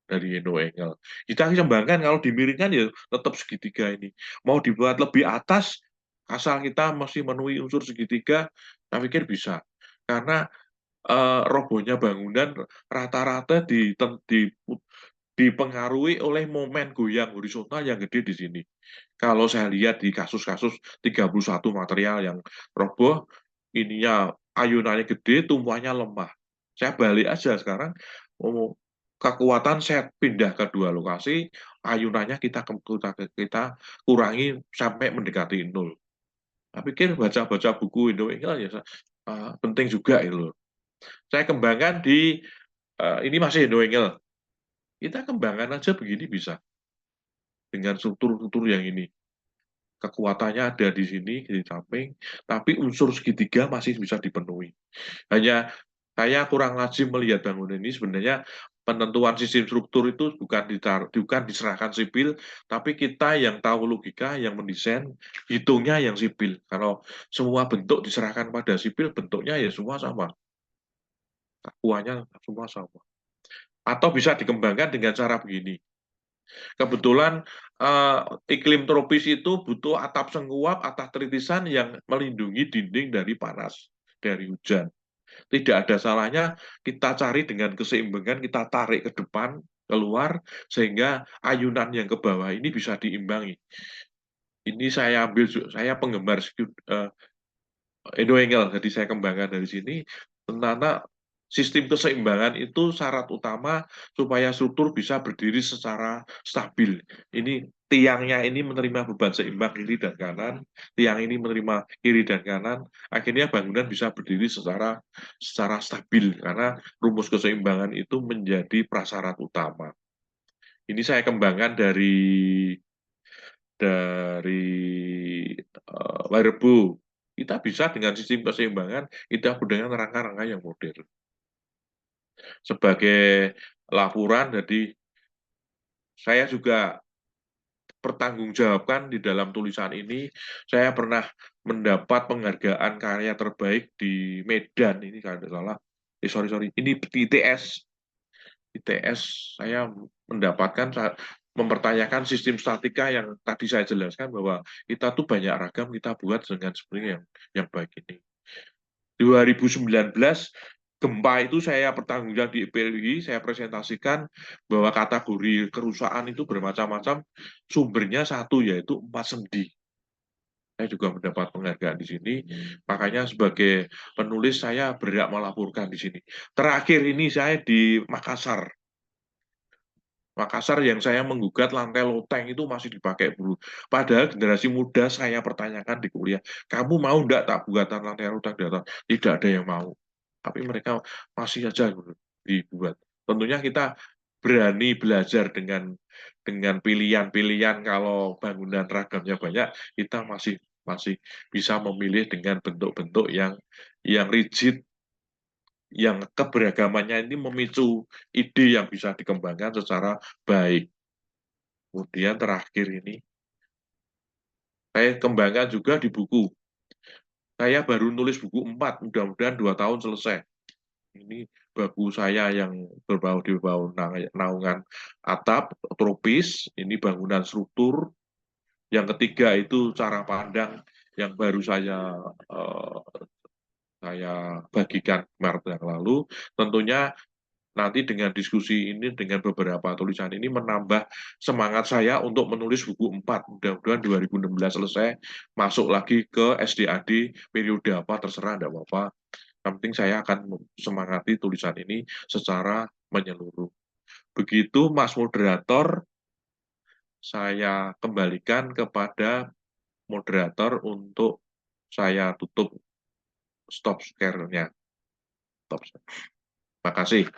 dari Endo Engel. Kita kembangkan, kalau dimiringkan ya tetap segitiga ini. Mau dibuat lebih atas, asal kita masih memenuhi unsur segitiga, saya pikir bisa. Karena robohnya bangunan rata-rata dipengaruhi oleh momen goyang horizontal yang gede di sini. Kalau saya lihat di kasus-kasus 31 material yang roboh, ininya ayunannya gede, tumpuannya lemah. Saya balik aja sekarang, kekuatan saya pindah ke dua lokasi, ayunannya kita kurangi sampai mendekati nol. Saya pikir baca-baca buku Indo ya penting juga itu. Saya kembangkan di ini masih Indo, kita kembangkan aja begini bisa dengan struktur-struktur yang ini. Kekuatannya ada di sini di samping, tapi unsur segitiga masih bisa dipenuhi. Hanya saya kurang lazim melihat bangunan ini, sebenarnya penentuan sistem struktur itu bukan diserahkan sipil, tapi kita yang tahu logika, yang mendesain, hitungnya yang sipil. Kalau semua bentuk diserahkan pada sipil, bentuknya ya semua sama, kakuannya semua sama. Atau bisa dikembangkan dengan cara begini. Kebetulan iklim tropis itu butuh atap sengkuap, atap tritisan yang melindungi dinding dari panas, dari hujan. Tidak ada salahnya kita cari dengan keseimbangan, kita tarik ke depan, keluar sehingga ayunan yang ke bawah ini bisa diimbangi. Ini saya ambil, saya penggemar Edo Engel, jadi saya kembangkan dari sini tentang sistem keseimbangan itu syarat utama supaya struktur bisa berdiri secara stabil. Ini tiangnya ini menerima beban seimbang kiri dan kanan, tiang ini menerima kiri dan kanan, akhirnya bangunan bisa berdiri secara stabil karena rumus keseimbangan itu menjadi prasyarat utama. Ini saya kembangkan dari Wairebo. Kita bisa dengan sistem keseimbangan, kita dengan rangka-rangka yang modern. Sebagai laporan, jadi saya juga pertanggungjawabkan di dalam tulisan ini, saya pernah mendapat penghargaan karya terbaik di Medan, ini kalau tidak salah, sorry, ini di ITS saya mendapatkan mempertanyakan sistem statika yang tadi saya jelaskan bahwa kita tuh banyak ragam kita buat dengan sebenarnya yang baik ini. 2019 gempa itu saya pertanggungjawab di IPLI, saya presentasikan bahwa kategori kerusakan itu bermacam-macam, sumbernya satu yaitu 4 sendi. Saya juga mendapat penghargaan di sini, makanya sebagai penulis saya berhak melaporkan di sini. Terakhir ini saya di Makassar. Makassar yang saya menggugat lantai loteng itu masih dipakai dulu. Padahal generasi muda saya pertanyakan di kuliah, kamu mau enggak tak buatan lantai loteng di atas? Tidak ada yang mau. Tapi mereka masih saja dibuat. Tentunya kita berani belajar dengan pilihan-pilihan kalau bangunan ragamnya banyak, kita masih masih bisa memilih dengan bentuk-bentuk yang rigid, yang keberagamannya ini memicu ide yang bisa dikembangkan secara baik. Kemudian terakhir ini, saya kembangkan juga di buku. Saya baru nulis buku 4, mudah-mudahan 2 tahun selesai. Ini buku saya yang berbau di bawah naungan atap, tropis, ini bangunan struktur. Yang ketiga itu cara pandang yang baru saya bagikan Maret yang lalu. Tentunya nanti dengan diskusi ini, dengan beberapa tulisan ini menambah semangat saya untuk menulis buku 4. Mudah-mudahan 2016 selesai, masuk lagi ke SDAD, periode apa, terserah, tidak apa-apa. Yang penting saya akan semangati tulisan ini secara menyeluruh. Begitu, Mas Moderator, saya kembalikan kepada moderator untuk saya tutup stop share-nya. Terima kasih.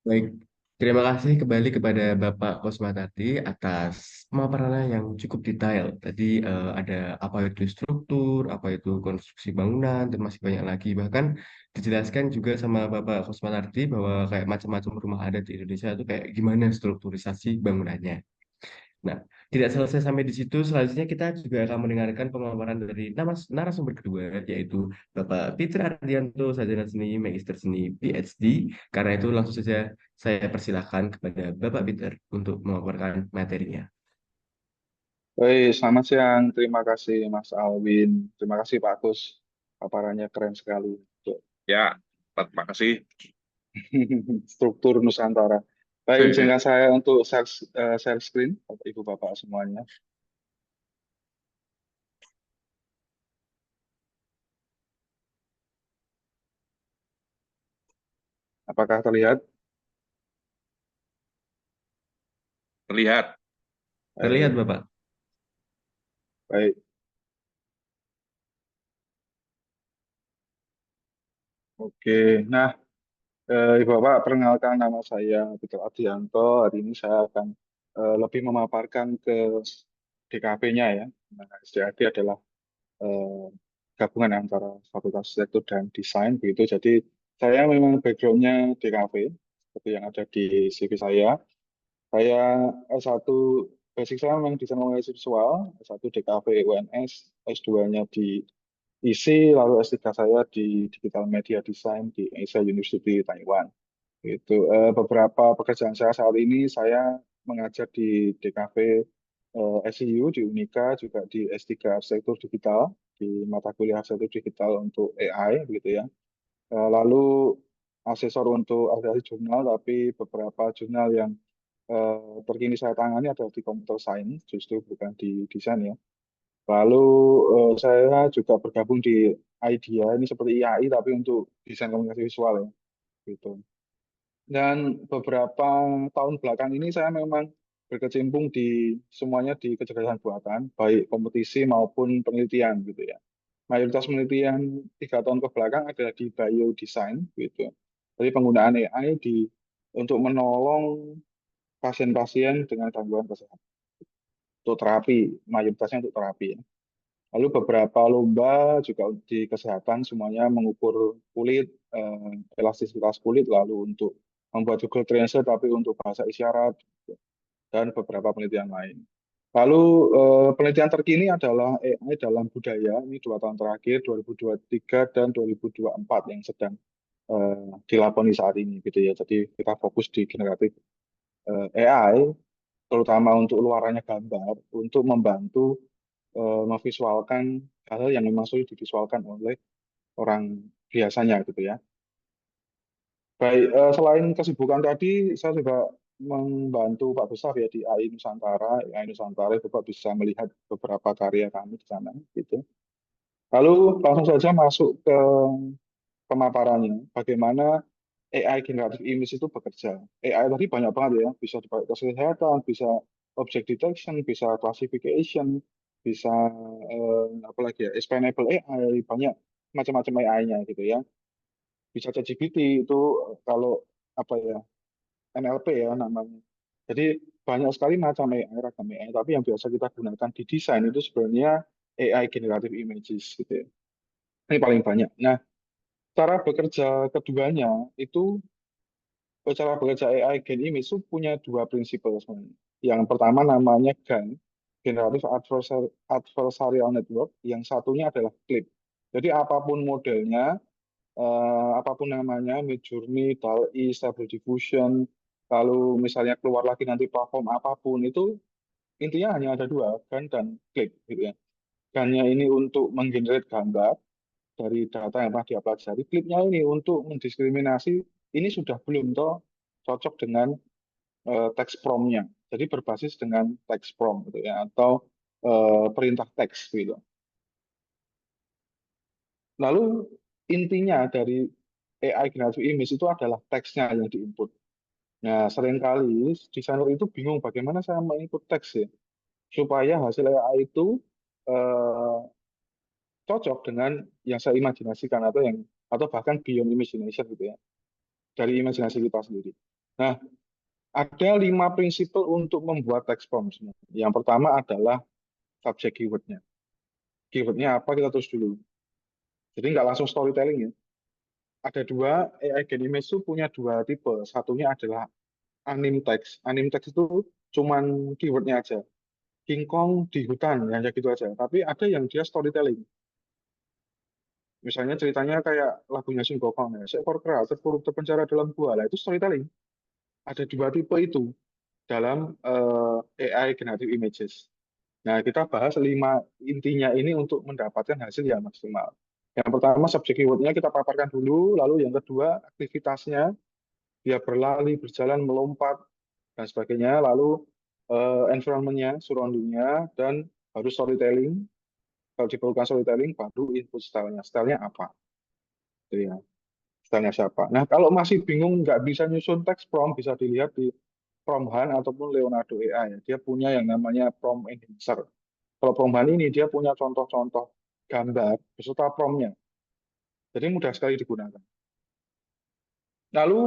Baik, terima kasih kembali kepada Bapak Kosma tadi atas pemaparannya yang cukup detail. Tadi ada apa itu struktur, apa itu konstruksi bangunan, dan masih banyak lagi. Bahkan dijelaskan juga sama Bapak Kosma tadi bahwa kayak macam-macam rumah adat di Indonesia itu kayak gimana strukturisasi bangunannya. Nah, tidak selesai sampai di situ. Selanjutnya kita juga akan mendengarkan pemaparan dari narasumber kedua, yaitu Bapak Peter Ardianto, sarjana seni, magister seni, PhD. Karena itu langsung saja saya persilahkan kepada Bapak Peter untuk memaparkan materinya. Baik, selamat siang. Terima kasih Mas Alwin. Terima kasih Pak Kus. Paparannya keren sekali. Untuk Ya, terima kasih. struktur Nusantara. Baik, izinkan saya untuk share screen, Bapak Ibu Bapak semuanya. Apakah terlihat? Terlihat. Terlihat, Baik, Bapak. baik. Oke, nah Ibu Bapak, perkenalkan nama saya Peter Adianto. Hari ini saya akan lebih memaparkan ke DKP-nya ya. Nah, SDAD adalah eh, gabungan antara Fakultas Arsitektur dan Desain begitu. Jadi saya memang background-nya DKV seperti yang ada di CV saya. Saya S1 basic saya memang desain komunikasi visual, S1 DKV UNS, S2-nya di ISI, lalu S3 saya di Digital Media Design di Asia University Taiwan. Itu beberapa pekerjaan saya saat ini saya mengajar di DKV SIU di Unika, juga di S3 Arsitektur Digital, di mata kuliah Arsitektur Digital untuk AI, begitu ya. Lalu asesor untuk ahli jurnal, tapi beberapa jurnal yang terkini saya tangani adalah di computer science, justru bukan di desain ya. Lalu saya juga bergabung di IDEA, ini seperti IAI tapi untuk desain komunikasi visual ya, gitu. Dan beberapa tahun belakang ini saya memang berkecimpung di semuanya di kecerdasan buatan, baik kompetisi maupun penelitian gitu ya. Mayoritas penelitian 3 tahun ke belakang adalah di biodesign gitu. Jadi penggunaan AI untuk menolong pasien-pasien dengan gangguan kesehatan untuk terapi, mayoritasnya untuk terapi ya. Lalu beberapa lomba juga di kesehatan semuanya mengukur kulit, elastisitas kulit, lalu untuk membuat Google Translate tapi untuk bahasa isyarat dan beberapa penelitian lain. Lalu penelitian terkini adalah AI dalam budaya, ini 2 tahun terakhir 2023 dan 2024 yang sedang dilakoni saat ini gitu ya. Jadi kita fokus di generatif AI, terutama untuk luarannya gambar, untuk membantu memvisualkan hal-hal yang memang sulit divisualkan oleh orang biasanya gitu ya. Baik, selain kesibukan tadi, saya juga membantu Pak Besar ya di AI Nusantara. AI Nusantara Bapak bisa melihat beberapa karya kami di sana gitu. Lalu langsung saja masuk ke pemaparannya. Bagaimana AI generative image itu bekerja. AI tadi banyak banget ya, bisa dipakai kesehatan, bisa object detection, bisa classification, bisa apa lagi ya, explainable AI, banyak macam-macam AI-nya gitu ya. Bisa ChatGPT itu kalau apa ya, NLP ya namanya. Jadi banyak sekali macam AI, ragam AI, tapi yang biasa kita gunakan di desain itu sebenarnya AI generative images gitu ya. Ini paling banyak. Nah, cara bekerja keduanya itu cara bekerja AI Gen Image itu punya 2 prinsip sebenarnya. Yang pertama namanya GAN, Generative Adversarial Network. Yang satunya adalah CLIP. Jadi apapun modelnya, apapun namanya, Midjourney, DALL-E, Stable Diffusion, lalu misalnya keluar lagi nanti platform apapun, itu intinya hanya ada 2, GAN dan CLIP. Gitu ya. GAN-nya ini untuk menggenerate gambar dari data yang pernah dia pelajari, CLIP-nya ini untuk mendiskriminasi ini sudah belum toh cocok dengan teks prompt-nya. Jadi berbasis dengan teks prompt gitu ya, atau perintah teks gitu. Lalu intinya dari AI generative image itu adalah teksnya yang diinput. Nah, seringkali desainer itu bingung bagaimana saya menginput teks ya, supaya hasil AI itu eh, cocok dengan yang saya imajinasikan atau bahkan beyond imagination gitu ya, dari imajinasi kita sendiri. Nah, ada 5 prinsip untuk membuat teks prompt sebenarnya. Yang pertama adalah subject keywordnya. Keywordnya apa kita tulis dulu. Jadi nggak langsung storytelling ya. Ada 2, AI Gen Image itu punya 2 tipe. Satunya adalah anime text. Anime text itu cuman keywordnya aja. King Kong di hutan, hanya gitu aja. Tapi ada yang dia storytelling. Misalnya ceritanya kayak lagunya Shin Gokong ya. Seekor kera terpenjara dalam gua. Lah itu storytelling. Ada 2 tipe itu dalam AI Generative Images. Nah, kita bahas 5 intinya ini untuk mendapatkan hasil yang maksimal. Yang pertama, subjek keywordnya kita paparkan dulu, lalu yang kedua, aktivitasnya, dia berlari, berjalan, melompat, dan sebagainya, lalu environment-nya, surrounding-nya, dan baru storytelling. Kalau diperlukan storytelling, baru input style-nya. Style-nya apa? Gitu ya. Style-nya siapa? Nah, kalau masih bingung, nggak bisa nyusun teks prompt, bisa dilihat di Promhan ataupun Leonardo AI. Dia punya yang namanya prompt enhancer. Kalau Promhan ini dia punya contoh-contoh gambar beserta prompt-nya. Jadi mudah sekali digunakan. Lalu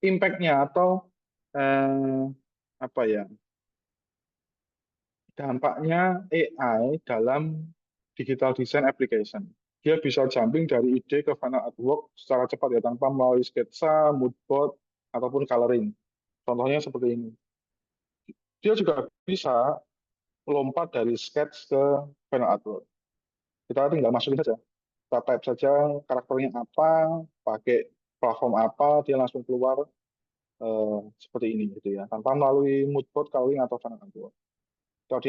impact-nya atau eh, apa ya, dampaknya AI dalam digital design application. Dia bisa jumping dari ide ke final artwork secara cepat ya tanpa melalui sketsa, mood board, ataupun coloring. Contohnya seperti ini. Dia juga bisa melompat dari sketch ke final artwork. Kita tinggal masukin saja. Kita type saja karakternya apa, pakai platform apa, dia langsung keluar seperti ini gitu ya, tanpa melalui mood board, coloring atau final artwork. Kalau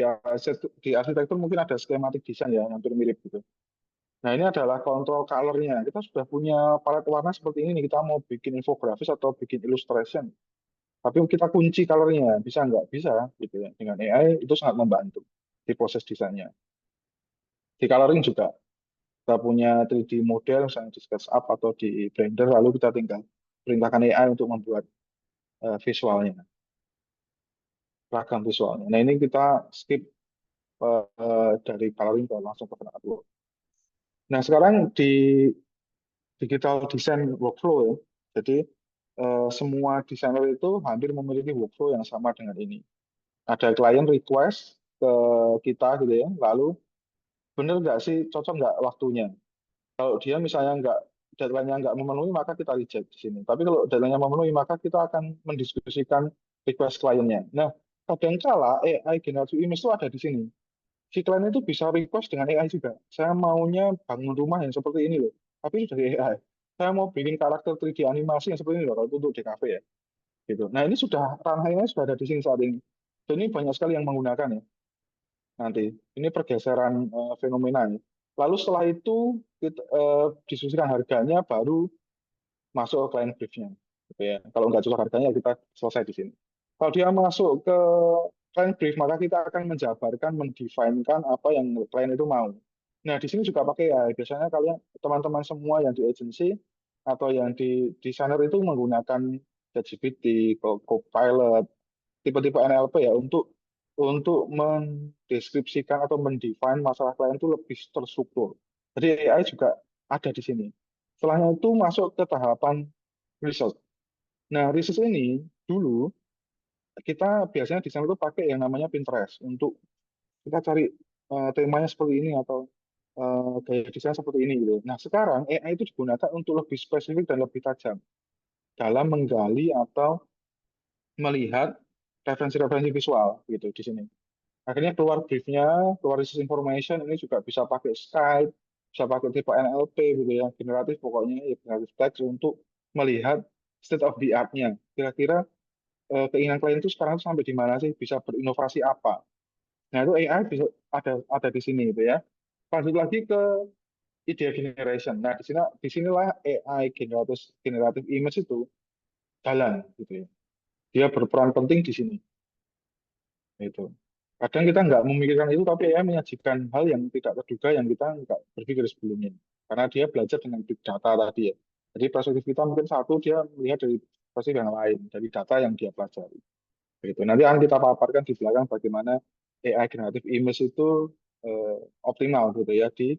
di arsitektur mungkin ada schematic design ya, hampir mirip gitu. Nah, ini adalah kontrol color-nya. Kita sudah punya palet warna seperti ini nih. Kita mau bikin infografis atau bikin illustration. Tapi kita kunci color-nya. Bisa nggak? Bisa. Gitu ya. Dengan AI itu sangat membantu di proses desainnya. Di coloring juga. Kita punya 3D model, misalnya di SketchUp atau di Blender, lalu kita tinggal perintahkan AI untuk membuat visualnya, ragam visualnya. Nah, ini kita skip dari coloring ke langsung ke final artwork. Nah, sekarang di digital design workflow ya. Jadi semua desainer itu hampir memiliki workflow yang sama dengan ini. Ada klien request ke kita gitu ya, lalu bener nggak sih cocok nggak waktunya? Kalau dia misalnya nggak deadline-nya nggak memenuhi, maka kita reject di sini. Tapi kalau deadline-nya memenuhi, maka kita akan mendiskusikan request kliennya. Nah, kadangkala AI generative image itu ada di sini. Si klien itu bisa request dengan AI juga. Saya maunya bangun rumah yang seperti ini loh. Tapi itu dari AI. Saya mau bikin karakter 3D animasi yang seperti ini loh. Kalau itu untuk DKV ya. Gitu. Nah, ini sudah ranahnya sudah ada di sini saat ini. Dan ini banyak sekali yang menggunakan ya. Nanti ini pergeseran fenomena ya. Lalu setelah itu kita diskusikan harganya baru masuk ke client brief-nya. Gitu ya. Kalau nggak cocok harganya kita selesai di sini. Kalau dia masuk ke client brief, maka kita akan menjabarkan, mendefinkan apa yang klien itu mau. Nah, di sini juga pakai ya. Biasanya kalian teman-teman semua yang di agency atau yang di desainer itu menggunakan ChatGPT, Copilot, tipe-tipe NLP ya untuk mendeskripsikan atau mendefine masalah klien itu lebih terstruktur. Jadi AI juga ada di sini. Setelahnya itu masuk ke tahapan research. Nah, research ini dulu kita biasanya desain itu pakai yang namanya Pinterest untuk kita cari temanya seperti ini atau gaya desain seperti ini gitu. Nah, sekarang AI itu digunakan untuk lebih spesifik dan lebih tajam dalam menggali atau melihat referensi-referensi visual gitu di sini. Akhirnya keluar briefnya, keluar research information, ini juga bisa pakai Skype, bisa pakai tipe NLP gitu ya, generatif pokoknya, ya, generatif text untuk melihat state of the art-nya. Kira-kira keinginan klien itu sekarang sampai di mana sih, bisa berinovasi apa. Nah, itu AI bisa ada di sini gitu ya. Lanjut lagi ke idea generation. Nah, disinilah AI generative image itu jalan gitu ya. Dia berperan penting di sini. Itu. Kadang kita nggak memikirkan itu, tapi AI menyajikan hal yang tidak terduga yang kita nggak berpikir sebelumnya. Karena dia belajar dengan big data tadi ya. Jadi perspektif kita mungkin satu, dia melihat dari perspektif yang lain, dari data yang dia pelajari. Begitu. Nanti akan kita paparkan di belakang bagaimana AI generative image itu optimal gitu ya di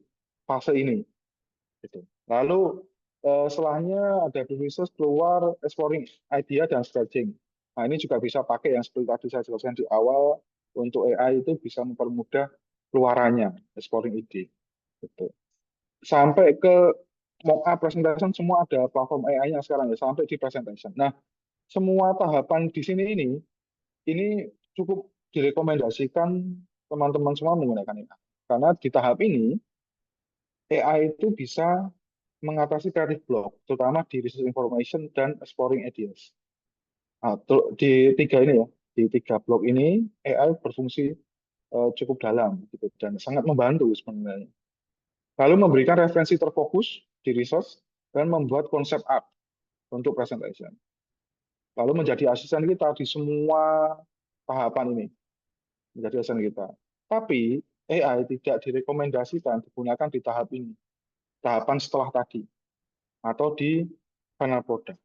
fase ini. Gitu. Lalu setelahnya ada research keluar exploring idea dan stretching. Nah, ini juga bisa pakai yang seperti tadi saya jelaskan di awal, untuk AI itu bisa mempermudah keluarannya, exploring ide. Gitu. Sampai ke mock-up presentation semua ada platform AI-nya sekarang ya, sampai di presentation. Nah, semua tahapan di sini ini cukup direkomendasikan teman-teman semua menggunakan AI. Karena di tahap ini AI itu bisa mengatasi creative block, terutama di research information dan exploring ideas. Nah, di tiga ini ya, di tiga blok ini AI berfungsi cukup dalam gitu dan sangat membantu sebenarnya. Lalu memberikan referensi terfokus di research dan membuat konsep art untuk presentation. Lalu menjadi asisten kita di semua tahapan ini, menjadi asisten kita. Tapi AI tidak direkomendasikan digunakan di tahap ini, tahapan setelah tadi, atau di final product.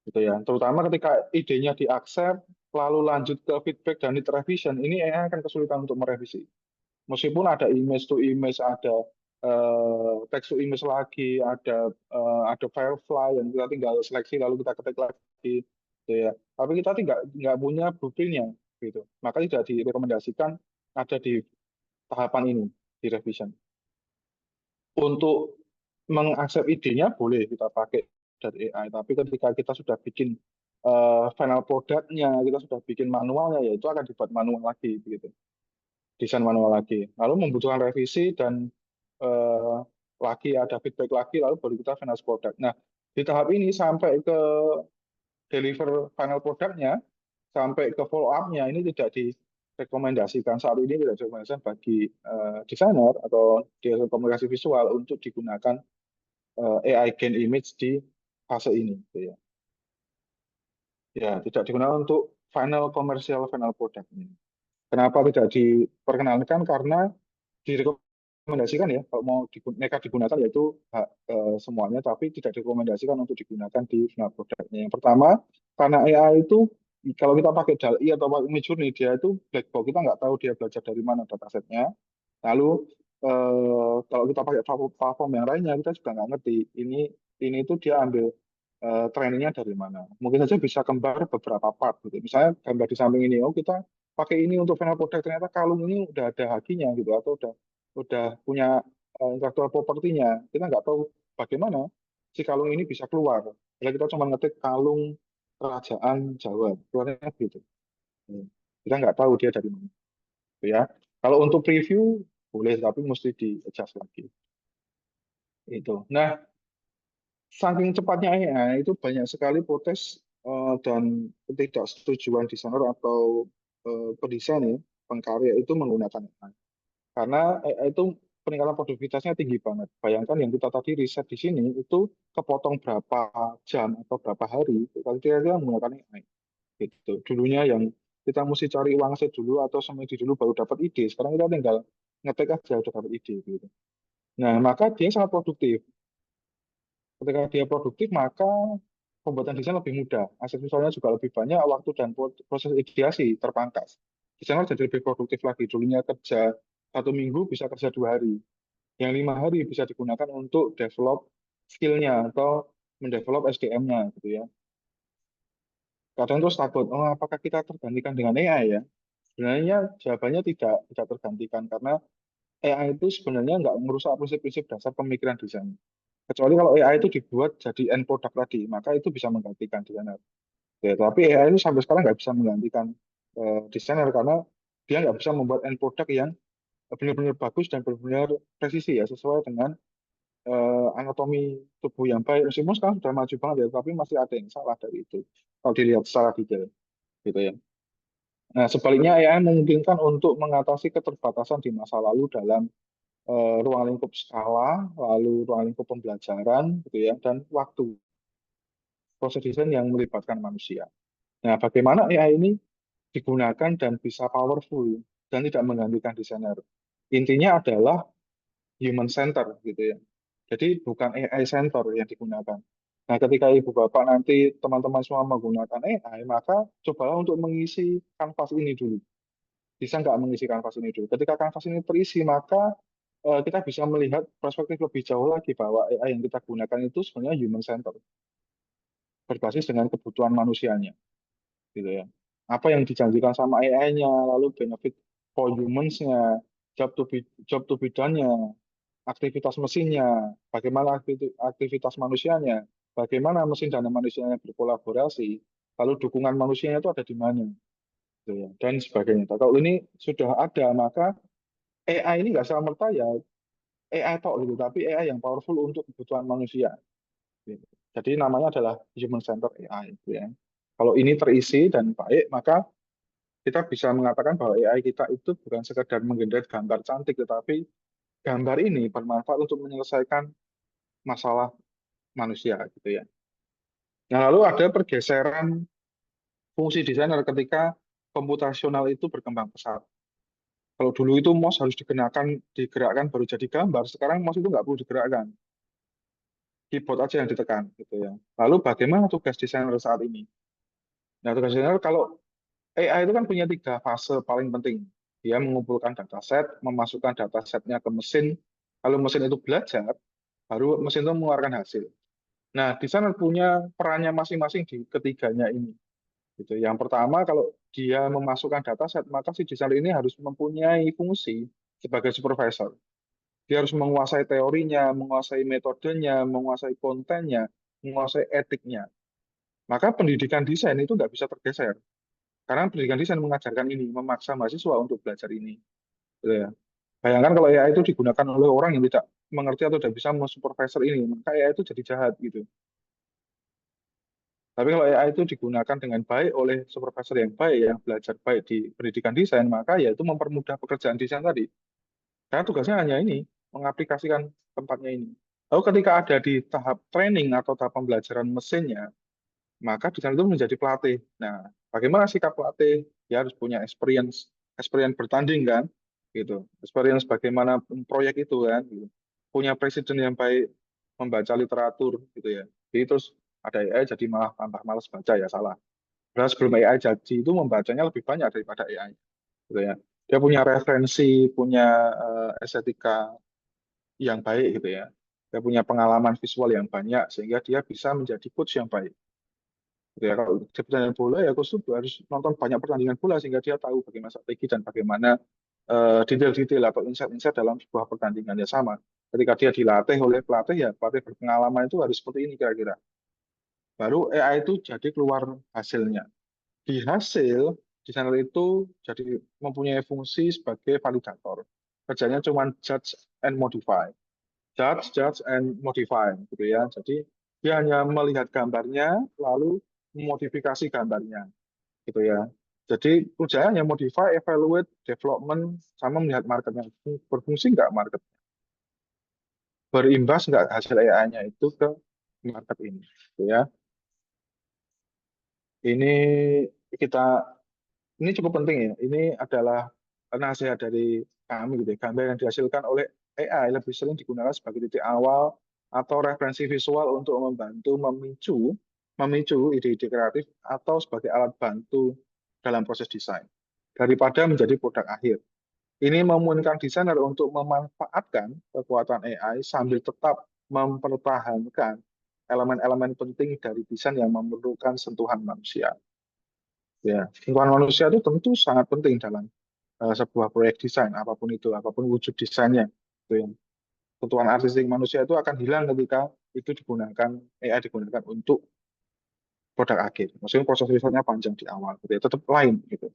Gitu ya. Terutama ketika idenya diaccept, lalu lanjut ke feedback dan need revision, ini AI akan kesulitan untuk merevisi. Meskipun ada image to image, ada text to image lagi, ada Firefly yang kita tinggal seleksi lalu kita ketik lagi, gitu ya. Tapi kita nggak punya blueprint-nya, gitu. Maka tidak direkomendasikan ada di tahapan ini di revision. Untuk mengakses idenya boleh kita pakai dari AI, tapi ketika kita sudah bikin final product-nya, kita sudah bikin manualnya, ya itu akan dibuat manual lagi, begitu. Desain manual lagi. Lalu membutuhkan revisi dan eh, lagi ada feedback lagi, lalu baru kita final product. Nah, di tahap ini sampai ke deliver final product-nya, sampai ke follow up-nya, ini tidak direkomendasikan saat ini tidak direkomendasikan bagi desainer atau desainer komunikasi visual untuk digunakan AI Gen Image di fase ini, gitu ya. Ya, tidak digunakan untuk final komersial final product ini. Kenapa tidak diperkenalkan? Karena direkomendasikan ya, kalau mau mereka digunakan yaitu semuanya, tapi tidak direkomendasikan untuk digunakan di final produknya. Yang pertama, karena AI itu kalau kita pakai DALL-E atau pakai Midjourney, dia itu black box, kita nggak tahu dia belajar dari mana datasetnya. Lalu kalau kita pakai platform yang lainnya, kita juga nggak ngerti ini itu dia ambil trainingnya dari mana. Mungkin saja bisa kembar beberapa part gitu. Misalnya gambar di samping ini, oh kita pakai ini untuk final product, ternyata kalung ini udah ada hakinya gitu, atau udah punya intellectual property-nya. Kita nggak tahu bagaimana si kalung ini bisa keluar. Kalau kita cuma ngetik kalung kerajaan Jawa, keluarnya gitu. Kita nggak tahu dia dari mana. Gitu ya. Kalau untuk preview boleh, tapi mesti di-adjust lagi. Itu. Nah, saking cepatnya AI itu banyak sekali protes dan ketidaksetujuan desainer atau pendesain ya, pengkarya itu menggunakan AI. Karena AI itu peningkatan produktivitasnya tinggi banget. Bayangkan yang kita tadi riset di sini itu kepotong berapa jam atau berapa hari, kalau dia menggunakan AI. Gitu. Dulunya yang kita mesti cari wangsit dulu atau semedi dulu baru dapat ide. Sekarang kita tinggal ngetik aja udah dapat ide gitu. Nah, maka dia sangat produktif. Ketika dia produktif, maka pembuatan desain lebih mudah. Aset visualnya juga lebih banyak, waktu dan proses ideasi terpangkas. Desainer jadi lebih produktif lagi. Dulunya kerja 1 minggu bisa kerja 2 hari. Yang 5 hari bisa digunakan untuk develop skill-nya atau mendevelop SDM-nya gitu ya. Kadang terus takut, oh apakah kita tergantikan dengan AI ya? Sebenarnya jawabannya tidak tergantikan karena AI itu sebenarnya nggak merusak prinsip-prinsip dasar pemikiran desain. Kecuali kalau AI itu dibuat jadi end product tadi, maka itu bisa menggantikan desainer. Ya, tapi AI itu sampai sekarang nggak bisa menggantikan desainer karena dia nggak bisa membuat end product yang benar-benar bagus dan benar-benar presisi ya sesuai dengan anatomi tubuh yang baik. Meskipun sekarang sudah maju banget ya, tapi masih ada yang salah dari itu kalau dilihat secara detail, gitu ya. Nah, sebaliknya AI memungkinkan untuk mengatasi keterbatasan di masa lalu dalam ruang lingkup skala, lalu ruang lingkup pembelajaran, gitu ya, dan waktu proses desain yang melibatkan manusia. Nah, bagaimana AI ini digunakan dan bisa powerful dan tidak menggantikan desainer? Intinya adalah human center, gitu ya. Jadi bukan AI center yang digunakan. Nah, ketika ibu bapak nanti teman-teman semua menggunakan AI, maka cobalah untuk mengisi kanvas ini dulu. Bisa nggak mengisi kanvas ini dulu? Ketika kanvas ini terisi, maka kita bisa melihat perspektif lebih jauh lagi bahwa AI yang kita gunakan itu sebenarnya human center, berbasis dengan kebutuhan manusianya, gitu ya. Apa yang dijanjikan sama AI-nya, lalu benefit for humans-nya, job to be done-nya, aktivitas mesinnya, bagaimana aktivitas manusianya, bagaimana mesin dan manusianya berkolaborasi, lalu dukungan manusianya itu ada di mana, gitu ya, dan sebagainya. Kalau ini sudah ada, maka AI ini nggak serta-merta ya AI tok gitu, tapi AI yang powerful untuk kebutuhan manusia. Gitu. Jadi namanya adalah human centered AI. Gitu ya. Kalau ini terisi dan baik, maka kita bisa mengatakan bahwa AI kita itu bukan sekedar menggenerate gambar cantik, tetapi gambar ini bermanfaat untuk menyelesaikan masalah manusia, gitu ya. Nah, lalu ada pergeseran fungsi desainer ketika komputasional itu berkembang pesat. Kalau dulu itu mouse harus digerakkan baru jadi gambar, sekarang mouse itu nggak perlu digerakkan, keyboard aja yang ditekan, gitu ya. Lalu bagaimana tugas desainer saat ini? Nah, tugas desainer kalau AI itu kan punya 3 fase paling penting. Dia mengumpulkan dataset, memasukkan datasetnya ke mesin, lalu mesin itu belajar, baru mesin itu mengeluarkan hasil. Nah, desainer punya perannya masing-masing di ketiganya ini. Gitu. Yang pertama, kalau dia memasukkan dataset, maka si desainer ini harus mempunyai fungsi sebagai supervisor. Dia harus menguasai teorinya, menguasai metodenya, menguasai kontennya, menguasai etiknya. Maka pendidikan desain itu nggak bisa tergeser. Karena pendidikan desain mengajarkan ini, memaksa mahasiswa untuk belajar ini. Gitu ya. Bayangkan kalau AI itu digunakan oleh orang yang tidak mengerti atau tidak bisa mensupervisor ini, maka AI itu jadi jahat gitu. Tapi kalau AI itu digunakan dengan baik oleh supervisor yang baik, yang belajar baik di pendidikan desain, maka ya itu mempermudah pekerjaan desain tadi. Karena tugasnya hanya ini, mengaplikasikan tempatnya ini. Lalu ketika ada di tahap training atau tahap pembelajaran mesinnya, maka desain itu menjadi pelatih. Nah, bagaimana sikap pelatih? Dia harus punya experience, experience bertanding kan, gitu. Experience bagaimana proyek itu kan, gitu. Punya presiden yang baik, membaca literatur, gitu ya. Jadi terus ada AI jadi malah tambah malas baca ya salah. Padahal sebelum AI jadi itu membacanya lebih banyak daripada AI, gitu ya. Dia punya referensi, punya estetika yang baik gitu ya. Dia punya pengalaman visual yang banyak sehingga dia bisa menjadi coach yang baik. Gitu ya. Kalau di pertandingan bola ya coach itu harus nonton banyak pertandingan bola sehingga dia tahu bagaimana strategi dan bagaimana detail-detail atau insight-insight dalam sebuah pertandingan ya sama. Ketika dia dilatih oleh pelatih ya pelatih berpengalaman itu harus seperti ini kira-kira. Baru AI itu jadi keluar hasilnya. Di hasil desainer itu jadi mempunyai fungsi sebagai validator. Kerjanya cuma judge and modify. Judge and modify gitu ya. Jadi dia hanya melihat gambarnya lalu memodifikasi gambarnya gitu ya. Jadi kerjanya hanya modify, evaluate, development sama melihat marketnya berfungsi nggak market, berimbas nggak hasil AI-nya itu ke market ini gitu ya. Ini kita ini cukup penting ya. Ini adalah nasihat dari kami gitu ya. Gambar yang dihasilkan oleh AI lebih sering digunakan sebagai titik awal atau referensi visual untuk membantu memicu ide-ide kreatif atau sebagai alat bantu dalam proses desain daripada menjadi produk akhir. Ini memungkinkan desainer untuk memanfaatkan kekuatan AI sambil tetap mempertahankan elemen-elemen penting dari desain yang memerlukan sentuhan manusia. Ya, lingkungan manusia itu tentu sangat penting dalam sebuah proyek desain, apapun wujud desainnya. Itu yang kebutuhan artistik manusia itu akan hilang ketika itu digunakan AI digunakan untuk produk akhir. Maksudnya proses risetnya panjang di awal, gitu ya. Tetap lain gitu.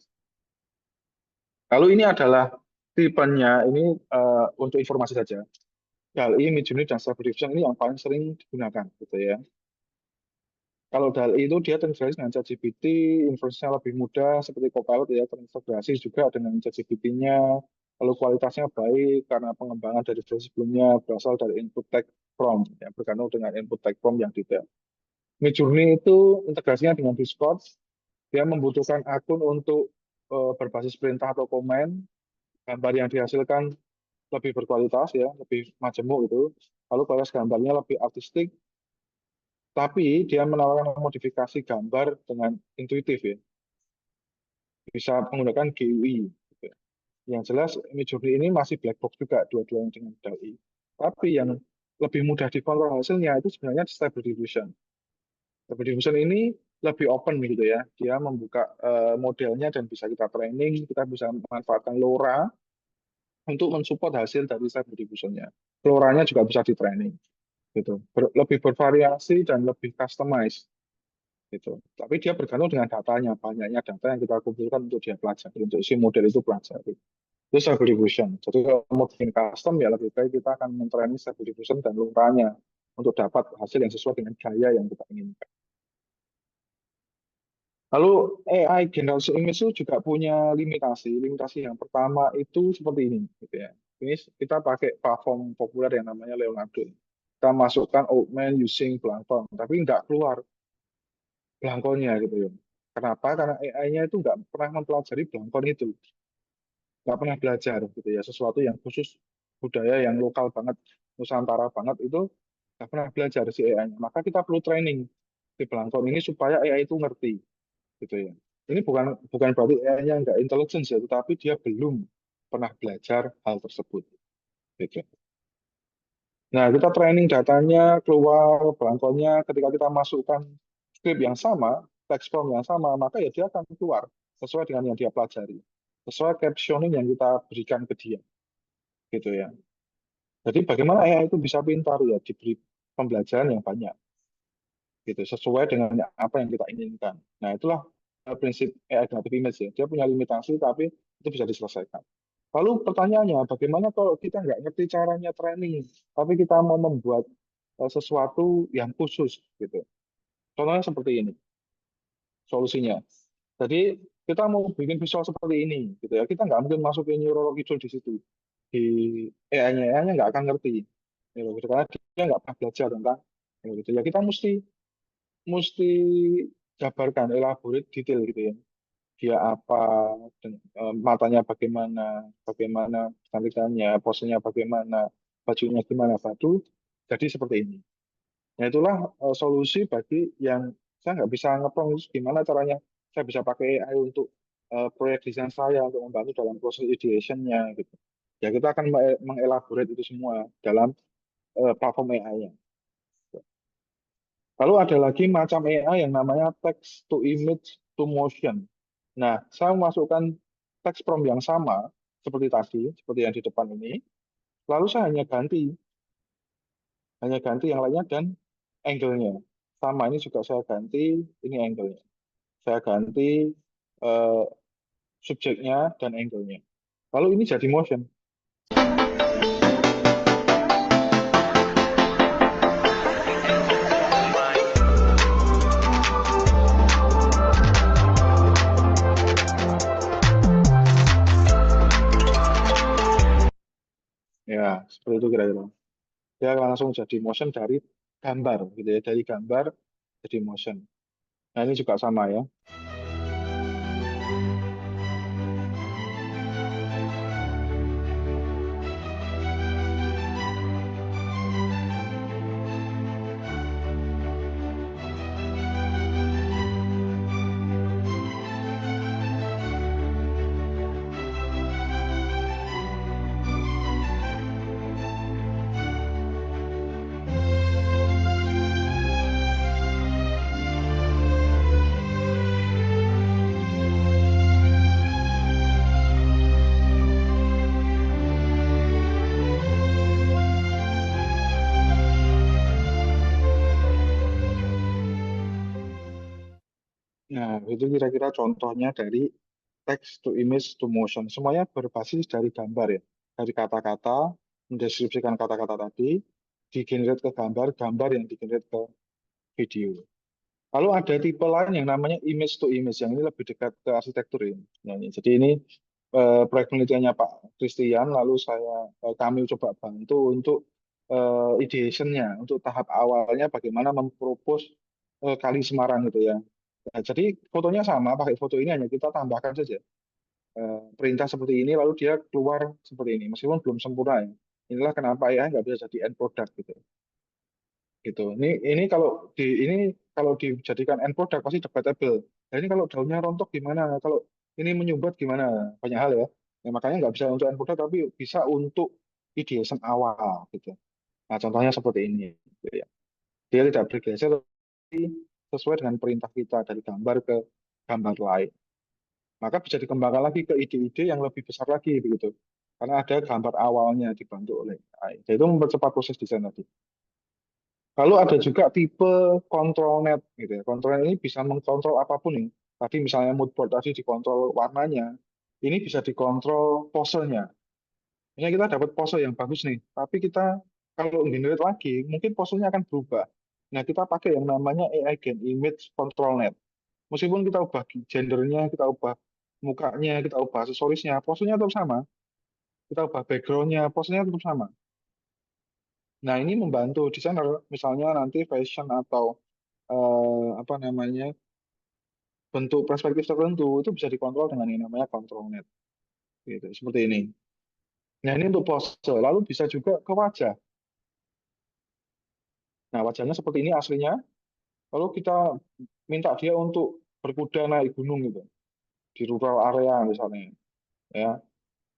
Lalu ini adalah tipenya ini untuk informasi saja. DALL-E, Midjourney, dan Stable Diffusion ini yang paling sering digunakan, gitu ya. Kalau DALL-E itu dia terintegrasi dengan ChatGPT, inference-nya lebih mudah seperti Copilot ya, terintegrasi juga dengan ChatGPT-nya, lalu kualitasnya baik karena pengembangan dari versi sebelumnya berasal dari input text prompt, ya, bergantung dengan input text prompt yang detail. Midjourney itu integrasinya dengan Discord, dia membutuhkan akun untuk berbasis perintah atau komen, gambar yang dihasilkan lebih berkualitas ya, lebih majemuk itu, lalu kualitas gambarnya lebih artistik, tapi dia menawarkan modifikasi gambar dengan intuitif ya, bisa menggunakan GUI. Gitu ya. Yang jelas Midjourney ini masih black box juga dua-duanya dengan DALL-E. Tapi yang lebih mudah dikontrol hasilnya itu sebenarnya Stable Diffusion. Stable Diffusion ini lebih open gitu ya, dia membuka modelnya dan bisa kita training, kita bisa memanfaatkan LoRa untuk mensupport hasil dari Stable Diffusion-nya. LoRa-nya juga bisa di training gitu, lebih bervariasi dan lebih customized gitu. Tapi dia bergantung dengan datanya, banyaknya data yang kita kumpulkan untuk dia pelajari, untuk si model itu pelajari. Itu stable diffusion. Jadi kalau mau bikin custom ya lebih baik kita akan mentraining stable diffusion dan lurahnya untuk dapat hasil yang sesuai dengan gaya yang kita inginkan. Lalu AI generation image itu juga punya limitasi. Limitasi yang pertama itu seperti ini, gitu ya. Ini kita pakai platform populer yang namanya Leonardo. Kita masukkan Outman using Plankton, tapi nggak keluar Blangkonnya gitu ya. Kenapa? Karena AI-nya itu nggak pernah mempelajari Blangkon itu, nggak pernah belajar gitu ya. Sesuatu yang khusus budaya yang lokal banget, Nusantara banget itu nggak pernah belajar si AI-nya. Maka kita perlu training si Blangkon ini supaya AI itu ngerti gitu ya. Ini bukan bukan berarti AI-nya nggak intelligence ya, tetapi dia belum pernah belajar hal tersebut. Gitu. Nah, kita training datanya, keluar Blangkonnya, ketika kita masukkan script yang sama, text prompt yang sama, maka ya dia akan keluar sesuai dengan yang dia pelajari, sesuai captioning yang kita berikan ke dia, gitu ya. Jadi bagaimana AI itu bisa pintar ya diberi pembelajaran yang banyak, gitu, sesuai dengan apa yang kita inginkan. Nah, itulah prinsip AI generative image ya. Dia punya limitasi, tapi itu bisa diselesaikan. Lalu pertanyaannya, bagaimana kalau kita nggak ngerti caranya training, tapi kita mau membuat sesuatu yang khusus, gitu. Contohnya seperti ini. solusinya. Jadi kita mau bikin visual seperti ini, gitu ya. Kita nggak mungkin masukin neurologi tool di situ. Di AI-nya, AI-nya nggak akan ngerti. Ya, gitu. Karena dia nggak pernah belajar tentang ya, gitu. Ya kita mesti jabarkan, elaborate detail gitu ya. Dia apa, matanya bagaimana, bagaimana cantikannya, posenya bagaimana, bajunya gimana, baju. Jadi seperti ini. Nah, itulah solusi bagi yang saya nggak bisa ngeprompt terus gimana caranya saya bisa pakai AI untuk proyek desain saya untuk membantu dalam proses ideation-nya gitu. Ya kita akan mengelaborate itu semua dalam platform AI-nya. Lalu ada lagi macam AI yang namanya text to image to motion. Nah, saya memasukkan teks prompt yang sama seperti tadi, seperti yang di depan ini. Lalu saya hanya ganti yang lainnya dan angle-nya. Sama ini juga saya ganti, ini angle-nya. Saya ganti eh, subjeknya dan angle-nya. Lalu ini jadi motion. Ya, seperti itu kira-kira. Dia langsung jadi motion dari gambar, gitu ya. Dari gambar jadi motion. Nah, ini juga sama ya. Nah, itu kira-kira contohnya dari text to image to motion. Semuanya berbasis dari gambar ya. Dari kata-kata, mendeskripsikan kata-kata tadi, digenerate ke gambar, gambar yang digenerate ke video. Lalu ada tipe lain yang namanya image to image, yang ini lebih dekat ke arsitektur ini. Nah, jadi ini proyek penelitiannya Pak Christian, lalu kami coba bantu untuk ideation-nya, untuk tahap awalnya bagaimana mempropos Kali Semarang gitu ya. Nah, jadi fotonya sama, pakai foto ini hanya kita tambahkan saja perintah seperti ini, lalu dia keluar seperti ini, meskipun belum sempurna ya. Inilah kenapa ya nggak bisa jadi end product gitu. Gitu. Ini kalau dijadikan end product pasti debatable. Nah, ini kalau daunnya rontok gimana? Kalau ini menyumbat gimana? Banyak hal ya. Nah, makanya nggak bisa untuk end product tapi bisa untuk ideation awal gitu. Nah, contohnya seperti ini. Gitu ya. Dia tidak bergeser tapi sesuai dengan perintah kita dari gambar ke gambar lain. Maka bisa dikembangkan lagi ke ide-ide yang lebih besar lagi begitu. Karena ada gambar awalnya dibantu oleh AI. Jadi itu mempercepat proses desain tadi. Lalu ada juga tipe control net gitu ya. Control net ini bisa mengkontrol apapun nih. Tadi misalnya mood board tadi dikontrol warnanya, ini bisa dikontrol posenya. Misalnya kita dapat pose yang bagus nih, tapi kita kalau generate lagi, mungkin posenya akan berubah. Nah, kita pakai yang namanya AI Gen Image Control Net. Meskipun kita ubah gendernya, kita ubah mukanya, kita ubah aksesoriesnya, posenya tetap sama. Kita ubah backgroundnya, posenya tetap sama. Nah, ini membantu desainer, misalnya nanti fashion atau apa namanya bentuk perspektif tertentu itu bisa dikontrol dengan yang namanya control net, gitu. Seperti ini. Nah, ini untuk pose. Lalu bisa juga ke wajah. Nah, wajahnya seperti ini aslinya. Lalu kita minta dia untuk berkuda naik gunung gitu di rural area misalnya. Ya,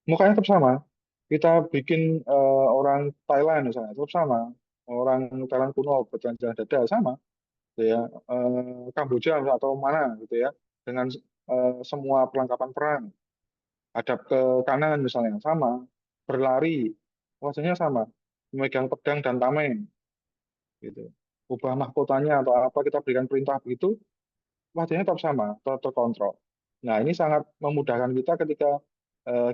mukanya tetap sama. Kita bikin orang Thailand misalnya tetap sama. Orang Thailand kuno bertelanjang dada sama. Gitu ya, Kamboja atau mana gitu ya, dengan semua perlengkapan perang, hadap ke kanan misalnya sama, berlari wajahnya sama, memegang pedang dan tameng gitu. Ubah mahkotanya atau apa kita berikan perintah begitu, wajahnya tetap sama, terkontrol. Nah, ini sangat memudahkan kita ketika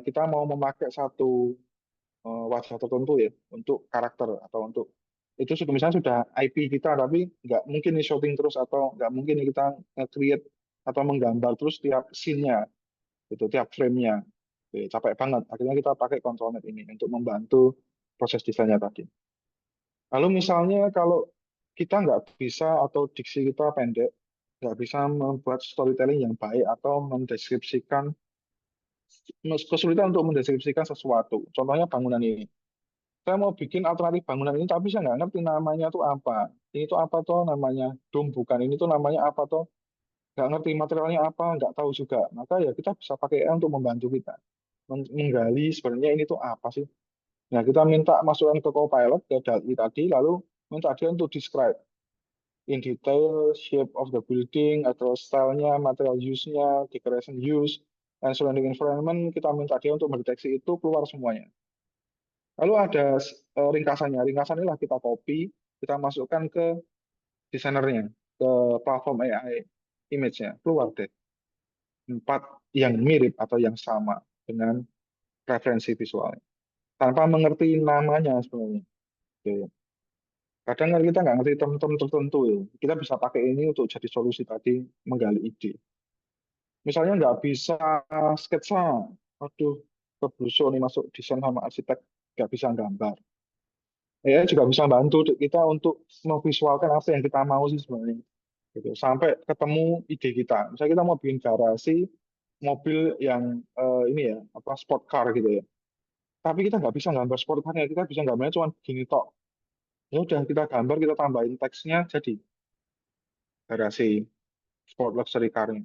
kita mau memakai satu wajah tertentu ya untuk karakter atau untuk itu sudah misalnya sudah IP kita tapi nggak mungkin nih shooting terus atau nggak mungkin nih kita nge-create atau menggambar terus tiap scene-nya, itu tiap frame-nya. Oke, capek banget. Akhirnya kita pakai ControlNet ini untuk membantu proses desainnya tadi. Lalu misalnya kalau kita nggak bisa atau diksi kita pendek, nggak bisa membuat storytelling yang baik atau mendeskripsikan, kesulitan untuk mendeskripsikan sesuatu. Contohnya bangunan ini. Saya mau bikin alternatif bangunan ini, tapi saya nggak ngerti namanya tuh apa. Ini tuh apa tuh namanya? Dom bukan. Ini tuh namanya apa tuh? Nggak ngerti materialnya apa, nggak tahu juga. Maka ya kita bisa pakai AI untuk membantu kita. Menggali sebenarnya ini tuh apa sih? Nah, kita minta masukan ke Copilot, ke DALL-E tadi, lalu minta dia untuk describe in detail shape of the building, atau stylenya, material use-nya, decoration use, and surrounding environment. Kita minta dia untuk mendeteksi itu, keluar semuanya. Lalu ada ringkasannya. Ringkasan inilah kita copy, kita masukkan ke desainernya, ke platform AI image-nya. Keluar deh 4 yang mirip atau yang sama dengan referensi visualnya. Tanpa mengerti namanya sebenarnya. Oke. Kadang kan kita nggak ngerti term-term tertentu ya. Kita bisa pakai ini untuk jadi solusi tadi, menggali ide. Misalnya nggak bisa sketsa, aduh, kebluso nih masuk desain sama arsitek, nggak bisa gambar. Ya juga bisa bantu kita untuk memvisualkan apa yang kita mau sih sebenarnya. Gitu. Sampai ketemu ide kita. Misalnya kita mau bikin garasi mobil yang ini ya, apa sport car gitu ya. Tapi kita nggak bisa gambar sport car-nya, kita bisa gambarnya cuma gini tok. Ya udah kita gambar, kita tambahin teksnya jadi garasi sport luxury car-nya.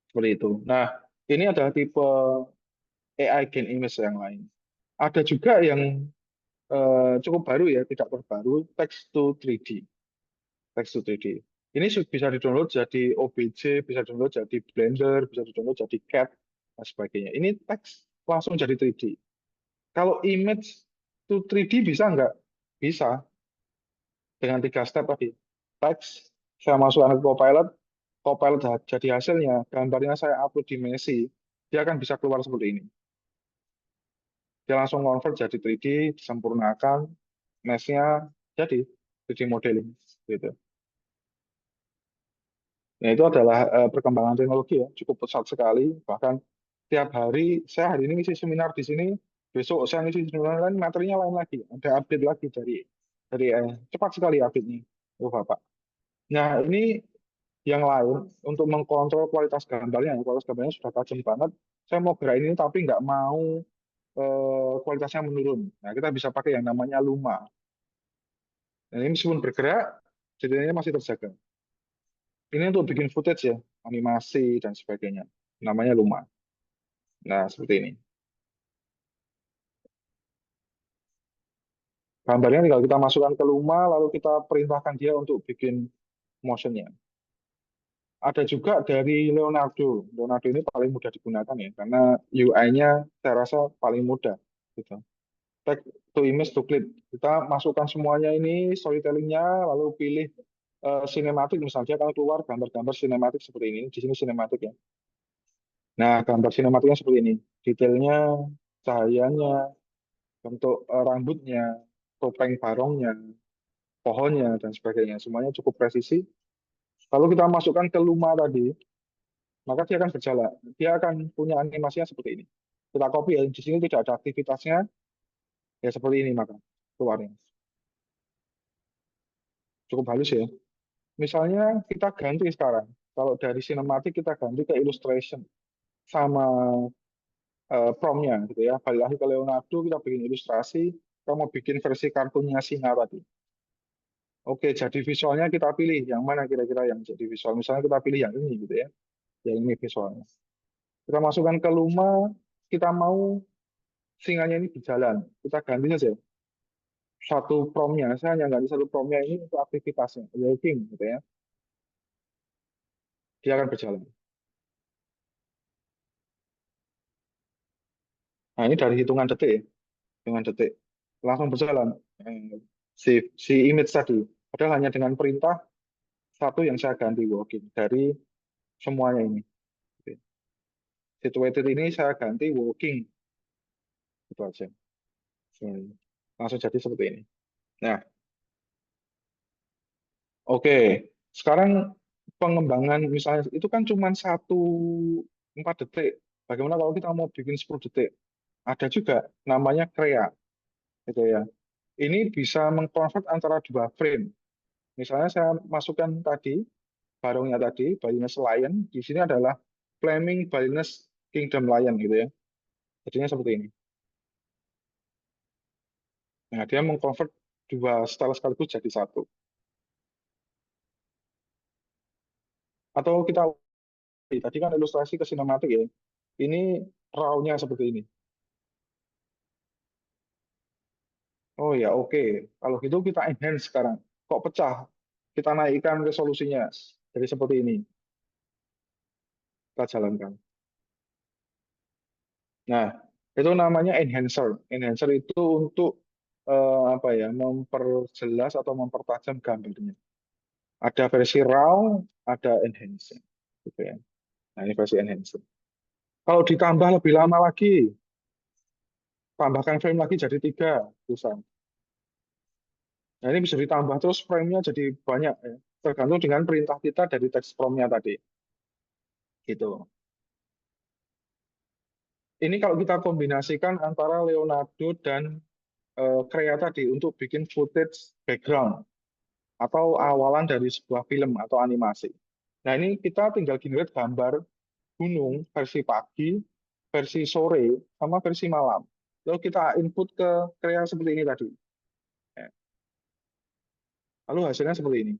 Seperti itu. Nah, ini adalah tipe AI Gen Image yang lain. Ada juga yang cukup baru ya, tidak terbaru, text to 3D. Text to 3D. Ini bisa di-download jadi OBJ, bisa di-download jadi Blender, bisa di-download jadi CAD, dan sebagainya. Ini teks langsung jadi 3D. Kalau image to 3D bisa nggak? Bisa, dengan 3 step tadi. Teks, saya masukkan ke Copilot, Copilot jadi hasilnya, gambarnya saya upload di Messi, dia akan bisa keluar seperti ini. Dia langsung convert jadi 3D, disempurnakan, mesh-nya jadi 3D modeling. Gitu. Nah, itu adalah perkembangan teknologi ya, cukup pesat sekali. Bahkan tiap hari, saya hari ini ngisi seminar di sini, besok saya ngisi seminar lain, materinya lain lagi. Ada update lagi dari cepat sekali update-nya, oh Bapak. Nah, ini yang lain, untuk mengkontrol kualitas gambarnya, kualitas gambarnya sudah tajam banget. Saya mau gerak ini tapi nggak mau kualitasnya menurun. Nah, kita bisa pakai yang namanya Luma. Nah, ini meskipun bergerak, detailnya masih terjaga. Ini untuk bikin footage ya, animasi dan sebagainya. Namanya Luma. Nah, seperti ini. Gambarnya tinggal kita masukkan ke Luma, lalu kita perintahkan dia untuk bikin motionnya. Ada juga dari Leonardo. Leonardo ini paling mudah digunakan ya, karena UI-nya saya rasa paling mudah. Gitu. Text to image to clip. Kita masukkan semuanya ini, storytelling-nya, lalu pilih sinematik misalnya, kalau keluar gambar-gambar sinematik seperti ini. Di sini sinematik ya. Nah, gambar sinematiknya seperti ini. Detailnya, cahayanya, bentuk rambutnya, topeng barongnya, pohonnya, dan sebagainya. Semuanya cukup presisi. Kalau kita masukkan ke Luma tadi, maka dia akan berjalan. Dia akan punya animasinya seperti ini. Kita copy ya, di sini tidak ada aktivitasnya, ya seperti ini maka keluarnya. Cukup halus ya. Misalnya kita ganti sekarang. Kalau dari sinematik kita ganti ke illustration sama promnya gitu ya. Balik lagi ke Leonardo, kita bikin ilustrasi, kita mau bikin versi kartunnya singa tadi. Oke, jadi visualnya kita pilih yang mana kira-kira yang jadi visual. Misalnya kita pilih yang ini gitu ya. Yang ini visualnya. Kita masukkan ke Luma, kita mau singanya ini berjalan. Kita ganti saja satu promnya. Saya hanya ganti satu promnya ini untuk aktivitasnya. Walking gitu ya. Dia akan berjalan. Nah, ini dari hitungan detik ya. Hitungan detik. Langsung berjalan. Si image tadi. Padahal hanya dengan perintah satu yang saya ganti walking dari semuanya ini. Situated ini saya ganti walking. Itu aja. Langsung jadi seperti ini. Nah, oke. Sekarang pengembangan misalnya itu kan cuma 1/4 detik. Bagaimana kalau kita mau bikin 10 detik? Ada juga namanya Krea, gitu ya. Ini bisa mengkonvert antara dua frame. Misalnya saya masukkan tadi, barongnya tadi, Balinese Lion, di sini adalah Flaming Balinese Kingdom Lion, gitu ya. Jadinya seperti ini. Nah, dia mengkonvert dua style sekaligus jadi satu. Atau kita tadi kan ilustrasi ke sinematik ya. Ini raw-nya seperti ini. Oh ya, oke. Kalau gitu kita enhance sekarang. Kok pecah? Kita naikkan resolusinya. Jadi seperti ini. Kita jalankan. Nah, itu namanya enhancer. Enhancer itu untuk apa ya, memperjelas atau mempertajam gambarnya. Ada versi raw, ada enhancer. Gitu ya. Nah, ini versi enhancer. Kalau ditambah lebih lama lagi, tambahkan frame lagi jadi 3, bisa. Nah, ini bisa ditambah terus frame-nya jadi banyak ya. Tergantung dengan perintah kita dari text prompt-nya tadi. Gitu. Ini kalau kita kombinasikan antara Leonardo dan Krea tadi untuk bikin footage background atau awalan dari sebuah film atau animasi. Nah, ini kita tinggal generate gambar gunung versi pagi, versi sore, sama versi malam. Lalu kita input ke Krea seperti ini tadi. Ya. Lalu hasilnya seperti ini.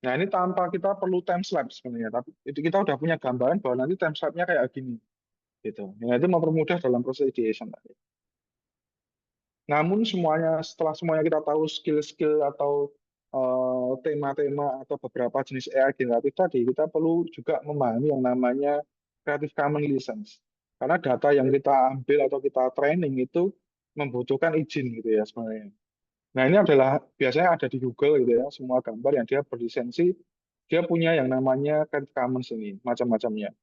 Nah, ini tanpa kita perlu time lapse sebenarnya, tapi itu kita udah punya gambaran bahwa nanti time lapse-nya kayak gini, gitu. Nah, itu mempermudah dalam proses ideation tadi. Namun setelah semuanya kita tahu skill-skill atau tema-tema atau beberapa jenis AI generatif tadi, kita perlu juga memahami yang namanya Creative Commons License. Karena data yang kita ambil atau kita training itu membutuhkan izin gitu ya sebenarnya. Nah, ini adalah biasanya ada di Google gitu ya, semua gambar yang dia berlisensi, dia punya yang namanya Creative Commons ini, macam-macamnya.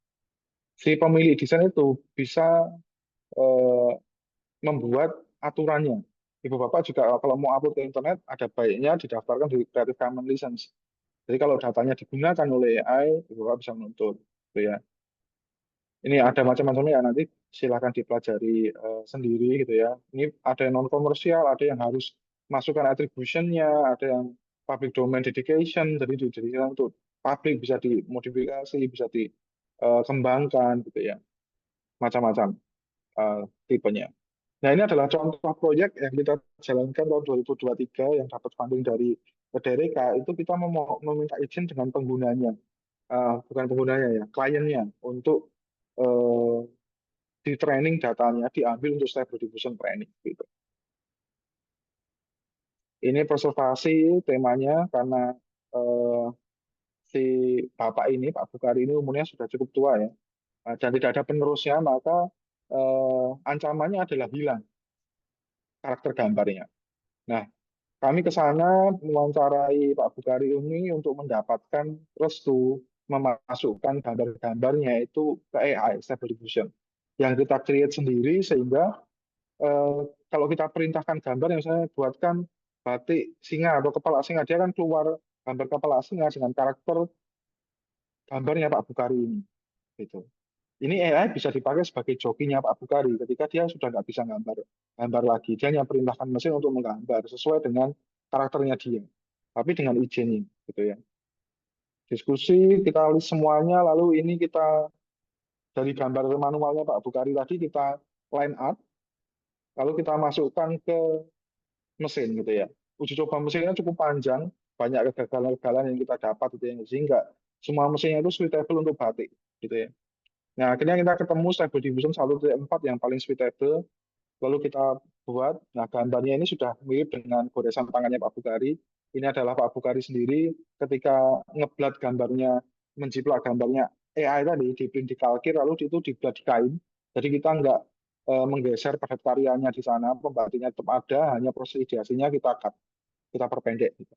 Si pemilik desain itu bisa eh, membuat aturannya. Ibu Bapak juga kalau mau upload ke internet, ada baiknya didaftarkan di Creative Commons License. Jadi kalau datanya digunakan oleh AI, Ibu Bapak bisa menuntut. Gitu ya. Ini ada macam-macamnya ya, nanti silakan dipelajari sendiri gitu ya. Ini ada yang non komersial, ada yang harus masukkan attribution-nya, ada yang public domain dedication, jadi dijadikan untuk public, bisa dimodifikasi, bisa dikembangkan gitu ya, macam-macam tipenya. Nah, ini adalah contoh proyek yang kita jalankan tahun 2023 yang dapat funding dari DRK. Itu kita meminta izin dengan penggunanya, bukan penggunanya ya, kliennya, untuk eh, di training datanya diambil untuk stable diffusion training. Gitu. Ini preservasi temanya karena eh, si Bapak ini, Pak Bukhari ini umurnya sudah cukup tua ya, dan tidak ada penerusnya, maka ancamannya adalah hilang karakter gambarnya. Nah, kami ke sana mewawancarai Pak Bukhari ini untuk mendapatkan restu memasukkan gambar-gambarnya itu ke AI, Stable Diffusion. Yang kita create sendiri sehingga kalau kita perintahkan gambar yang saya buatkan batik singa atau kepala singa, dia kan keluar gambar kepala singa dengan karakter gambarnya Pak Bukhari ini. Gitu. Ini AI bisa dipakai sebagai jokinya Pak Bukhari ketika dia sudah nggak bisa gambar lagi. Dia hanya perintahkan mesin untuk menggambar sesuai dengan karakternya dia, tapi dengan izinnya, gitu ya. Diskusi kita list semuanya, lalu ini kita dari gambar manualnya Pak Bukhari tadi kita line up, lalu kita masukkan ke mesin, gitu ya. Uji coba mesinnya cukup panjang, banyak kegagalan-kegagalan yang kita dapat, gitu ya, sehingga semua mesinnya itu suitable untuk batik, gitu ya. Nah, akhirnya kita ketemu Stable Diffusion 1.4 yang paling suitable, lalu kita buat. Nah, gambarnya ini sudah mirip dengan goresan tangannya Pak Bukhari. Ini adalah Pak Bukhari sendiri ketika ngeblat gambarnya, menjiplak gambarnya AI tadi, di print di kalkir, lalu itu diblat di kain. Jadi kita nggak menggeser padat karyanya di sana, pembatiknya tetap ada, hanya proses ideasinya kita cut, kita perpendek. Gitu.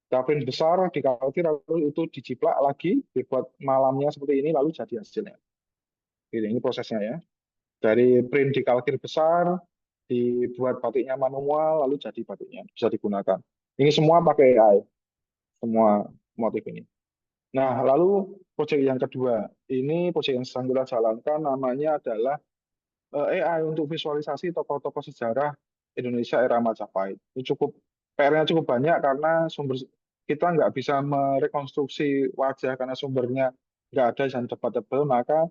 Kita print besar di kalkir, lalu itu dijiplak lagi, dibuat malamnya seperti ini, lalu jadi hasilnya. Ini prosesnya ya. Dari print di kalkir besar, dibuat batiknya manual, lalu jadi batiknya bisa digunakan. Ini semua pakai AI, semua motif ini. Nah, lalu proyek yang kedua, ini proyek yang sedang kita jalankan namanya adalah AI untuk visualisasi tokoh-tokoh sejarah Indonesia era Majapahit. Ini PR-nya cukup banyak karena kita nggak bisa merekonstruksi wajah karena sumbernya nggak ada yang tebal-tebal, maka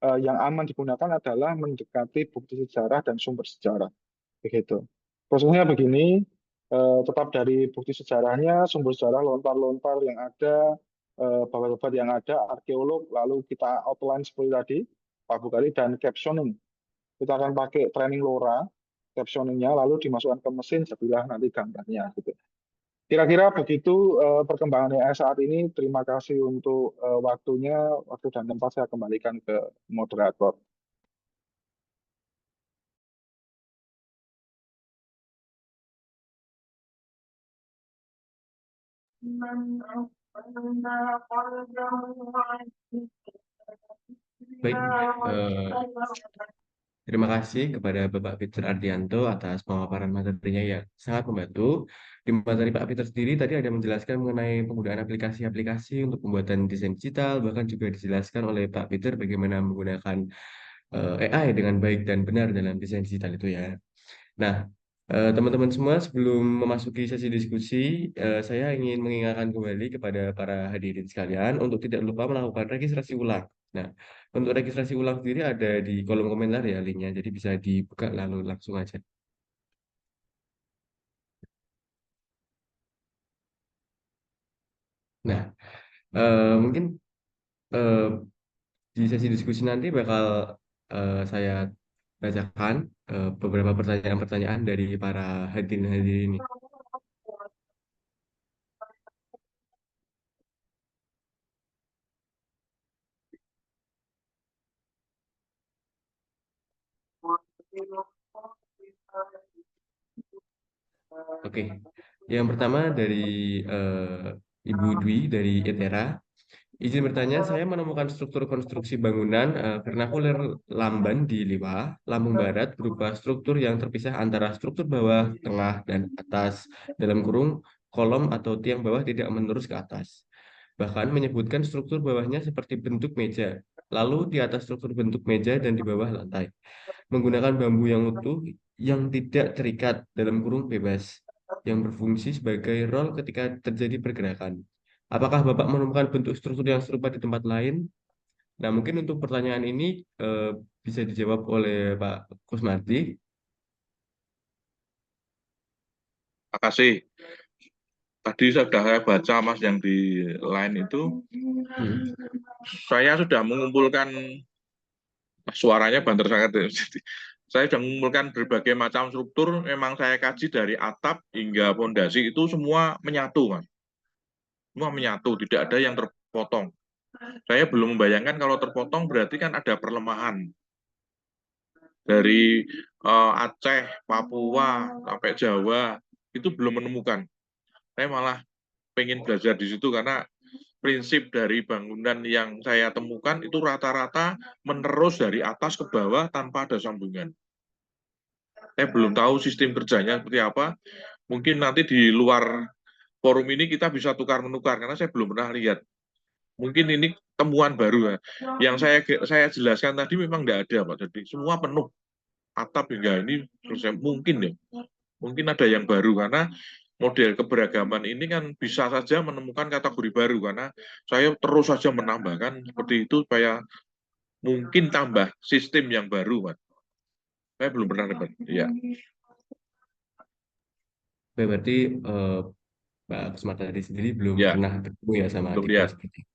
yang aman digunakan adalah mendekati bukti sejarah dan sumber sejarah. Begitu. Prosesnya begini, tetap dari bukti sejarahnya, sumber sejarah lontar-lontar yang ada, babat-babat yang ada, arkeolog, lalu kita outline seperti tadi, Pak Bukhari, dan captioning. Kita akan pakai training LoRa, captioningnya, lalu dimasukkan ke mesin, jadilah nanti gambarnya. Gitu. Kira-kira begitu perkembangan AI saat ini. Terima kasih untuk waktunya, waktu dan tempat saya kembalikan ke moderator. Baik, terima kasih kepada Bapak Peter Ardianto atas pemaparan materinya yang sangat membantu. Di materi Pak Peter sendiri tadi ada menjelaskan mengenai penggunaan aplikasi-aplikasi untuk pembuatan desain digital, bahkan juga dijelaskan oleh Pak Peter bagaimana menggunakan AI dengan baik dan benar dalam desain digital itu ya. Nah, teman-teman semua, sebelum memasuki sesi diskusi, saya ingin mengingatkan kembali kepada para hadirin sekalian untuk tidak lupa melakukan registrasi ulang. Nah, untuk registrasi ulang sendiri ada di kolom komentar ya linknya, jadi bisa dibuka lalu langsung aja. Nah, mungkin eh, di sesi diskusi nanti bakal saya bacakan beberapa pertanyaan-pertanyaan dari para hadirin-hadirin ini. Oke, yang pertama dari Ibu Dwi dari ETERA. Izin bertanya, saya menemukan struktur konstruksi bangunan vernakuler Lamban di Liwa, Lampung Barat berupa struktur yang terpisah antara struktur bawah, tengah, dan atas dalam kurung kolom atau tiang bawah tidak menerus ke atas. Bahkan menyebutkan struktur bawahnya seperti bentuk meja, lalu di atas struktur bentuk meja dan di bawah lantai. Menggunakan bambu yang utuh yang tidak terikat dalam kurung bebas, yang berfungsi sebagai rol ketika terjadi pergerakan. Apakah Bapak menemukan bentuk struktur yang serupa di tempat lain? Nah, mungkin untuk pertanyaan ini bisa dijawab oleh Pak Kusmardi. Makasih. Tadi sudah saya baca Mas yang di line itu, saya sudah mengumpulkan suaranya banter sangat. Saya sudah mengumpulkan berbagai macam struktur, memang saya kaji dari atap hingga fondasi itu semua menyatu, Mas. Semua menyatu, tidak ada yang terpotong. Saya belum membayangkan kalau terpotong berarti kan ada perlemahan. Dari Aceh, Papua, sampai Jawa, itu belum menemukan. Saya malah pengen belajar di situ karena prinsip dari bangunan yang saya temukan itu rata-rata menerus dari atas ke bawah tanpa ada sambungan. Saya belum tahu sistem kerjanya seperti apa. Mungkin nanti di luar forum ini kita bisa tukar-menukar karena saya belum pernah lihat. Mungkin ini temuan baru ya. Yang saya jelaskan tadi memang tidak ada, Pak. Jadi semua penuh atap hingga ini mungkin ya. Mungkin ada yang baru karena model keberagaman ini kan bisa saja menemukan kategori baru karena saya terus saja menambahkan seperti itu supaya mungkin tambah sistem yang baru, Pak. Saya belum pernah dapat. Ya, Berarti Pak Kusmardi sendiri belum ya, pernah bertemu ya sama belum tipe lihat. seperti itu.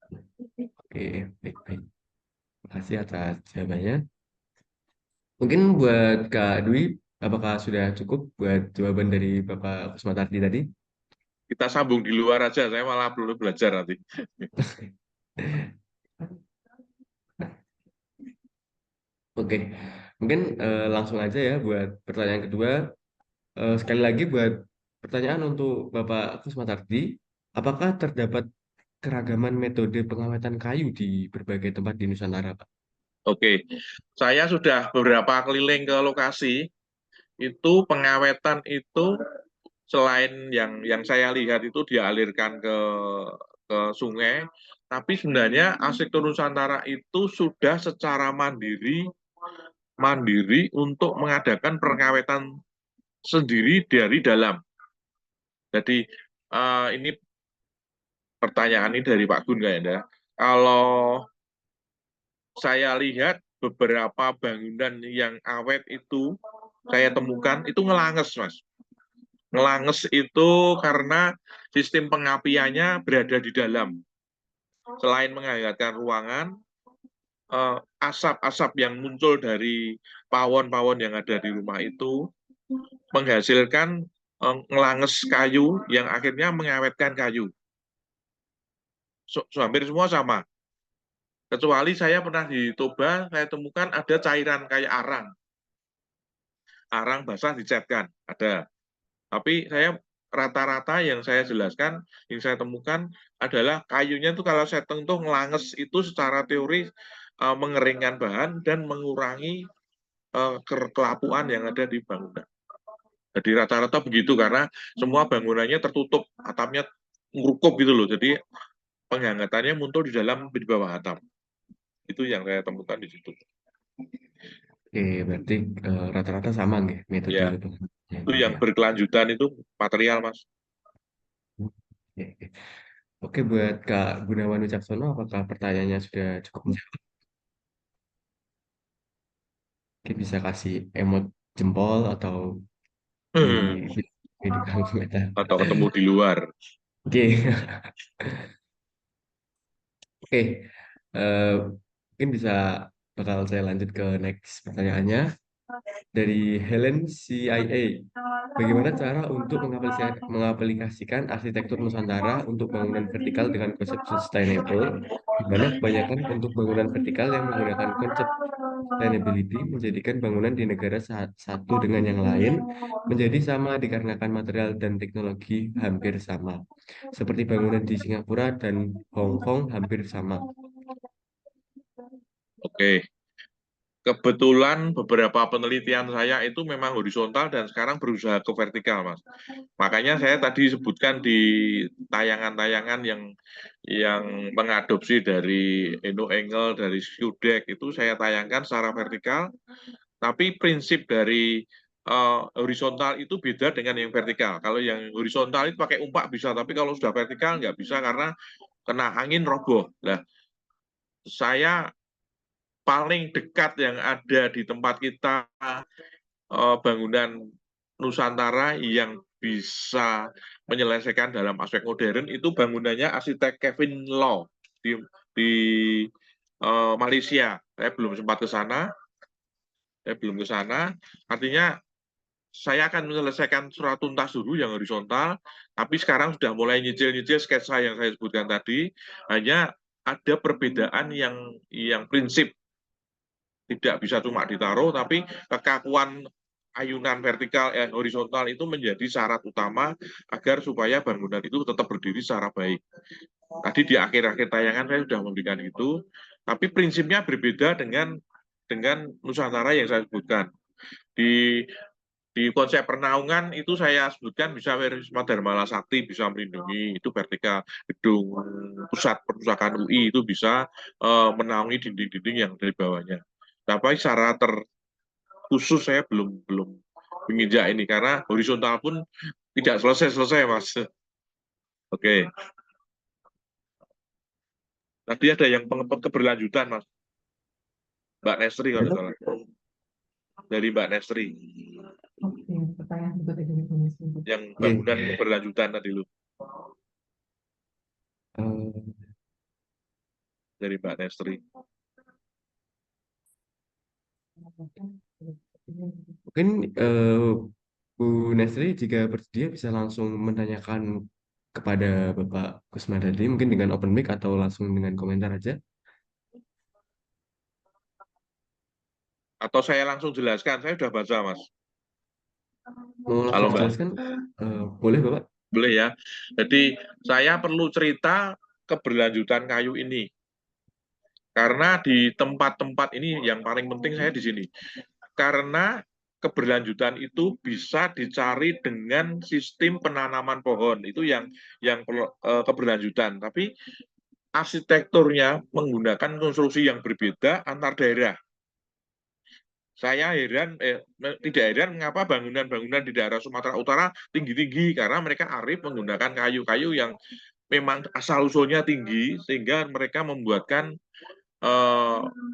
Oke, baik-baik. Terima kasih atas jawabannya. Mungkin buat Kak Dwi, apakah sudah cukup buat jawaban dari Bapak Kusmardi tadi? Kita sambung di luar aja, saya malah perlu belajar nanti. Oke, mungkin langsung aja ya buat pertanyaan kedua. Sekali lagi buat pertanyaan untuk Bapak Kusmardi, apakah terdapat keragaman metode pengawetan kayu di berbagai tempat di Nusantara, Pak? Oke, saya sudah beberapa keliling ke lokasi, itu pengawetan itu selain yang saya lihat itu dialirkan ke sungai, Tapi sebenarnya arsitektur Nusantara itu sudah secara mandiri untuk mengadakan pengawetan sendiri dari dalam. Jadi ini pertanyaan ini dari Pak Gun kayaknya. Kalau saya lihat beberapa bangunan yang awet itu saya temukan itu ngelanges, Mas. Ngelanges itu karena sistem pengapiannya berada di dalam. Selain menghangatkan ruangan, asap-asap yang muncul dari pawon-pawon yang ada di rumah itu menghasilkan ngelanges kayu yang akhirnya mengawetkan kayu. Hampir semua sama. Kecuali saya pernah di Toba, saya temukan ada cairan kayak arang. Arang basah dicatkan, ada. Tapi saya rata-rata yang saya jelaskan, yang saya temukan adalah kayunya itu kalau saya tentu ngelanges itu secara teori mengeringkan bahan dan mengurangi kelapuan yang ada di bangunan. Jadi rata-rata begitu karena semua bangunannya tertutup, atapnya ngurukup gitu loh. Jadi penghangatannya muncul di bawah atap. Itu yang saya temukan di situ. Oke, berarti rata-rata sama nggih metode Ya, penghabisannya itu gitu yang ya. berkelanjutan itu material, Mas. Oke, oke. Oke, buat Kak Gunawan Wicaksono, apakah pertanyaannya sudah cukup menjawab? Mungkin bisa kasih emot jempol atau di di kolom komentar. Atau ketemu di luar. Oke, oke. Eh, mungkin bisa bakal saya lanjut ke next pertanyaannya dari Helen CIA. Bagaimana cara untuk mengaplikasikan arsitektur Nusantara untuk bangunan vertikal dengan konsep sustainable, di mana kebanyakan untuk bangunan vertikal yang menggunakan konsep sustainability menjadikan bangunan di negara satu dengan yang lain menjadi sama dikarenakan material dan teknologi hampir sama. Seperti bangunan di Singapura dan Hong Kong hampir sama. Oke. Kebetulan beberapa penelitian saya itu memang horizontal dan sekarang berusaha ke vertikal, Mas. Makanya saya tadi sebutkan di tayangan-tayangan yang mengadopsi dari Eno Engel, dari Studek, itu saya tayangkan secara vertikal, tapi prinsip dari horizontal itu beda dengan yang vertikal. Kalau yang horizontal itu pakai umpak bisa, tapi kalau sudah vertikal nggak bisa karena kena angin roboh. Nah, saya paling dekat yang ada di tempat kita bangunan Nusantara yang bisa menyelesaikan dalam aspek modern itu bangunannya arsitek Kevin Law di Malaysia. Saya belum sempat ke sana, Artinya saya akan menyelesaikan surat tuntas dulu yang horizontal, tapi sekarang sudah mulai nyicil-nyicil sketsa yang saya sebutkan tadi. Hanya ada perbedaan yang prinsip tidak bisa cuma ditaruh, tapi kekakuan ayunan vertikal horizontal itu menjadi syarat utama agar supaya bangunan itu tetap berdiri secara baik. Tadi di akhir-akhir tayangan saya sudah memberikan itu, tapi prinsipnya berbeda dengan Nusantara yang saya sebutkan. Di konsep pernaungan itu saya sebutkan bisa Wisma Dharma Sakti bisa melindungi itu vertikal, gedung pusat perpustakaan UI itu bisa menaungi dinding-dinding yang dari bawahnya. Tapi secara terkhusus saya belum belum menginjak ini karena horizontal pun tidak selesai Mas. Oke, tadi ada yang keberlanjutan Mas, Mbak Nesri kalau salah, dari Mbak Nesri Oke, pertanyaan berikutnya yang Oke, bangunan keberlanjutan tadi lu eh, dari Mbak Nesri. mungkin Bu Nesri jika bersedia bisa langsung menanyakan kepada Bapak Kusmadadi, mungkin dengan open mic atau langsung dengan komentar aja. Atau saya langsung jelaskan, saya sudah baca Mas. Mau Kalau langsung Mbak, dijelaskan, boleh Bapak? boleh ya. Jadi saya perlu cerita keberlanjutan kayu ini. Karena di tempat-tempat ini yang paling penting saya di sini. Karena keberlanjutan itu bisa dicari dengan sistem penanaman pohon. Itu yang keberlanjutan. Tapi arsitekturnya menggunakan konstruksi yang berbeda antar daerah. Saya tidak heran mengapa bangunan-bangunan di daerah Sumatera Utara tinggi-tinggi, karena mereka arif menggunakan kayu-kayu yang memang asal-usulnya tinggi, sehingga mereka membuatkan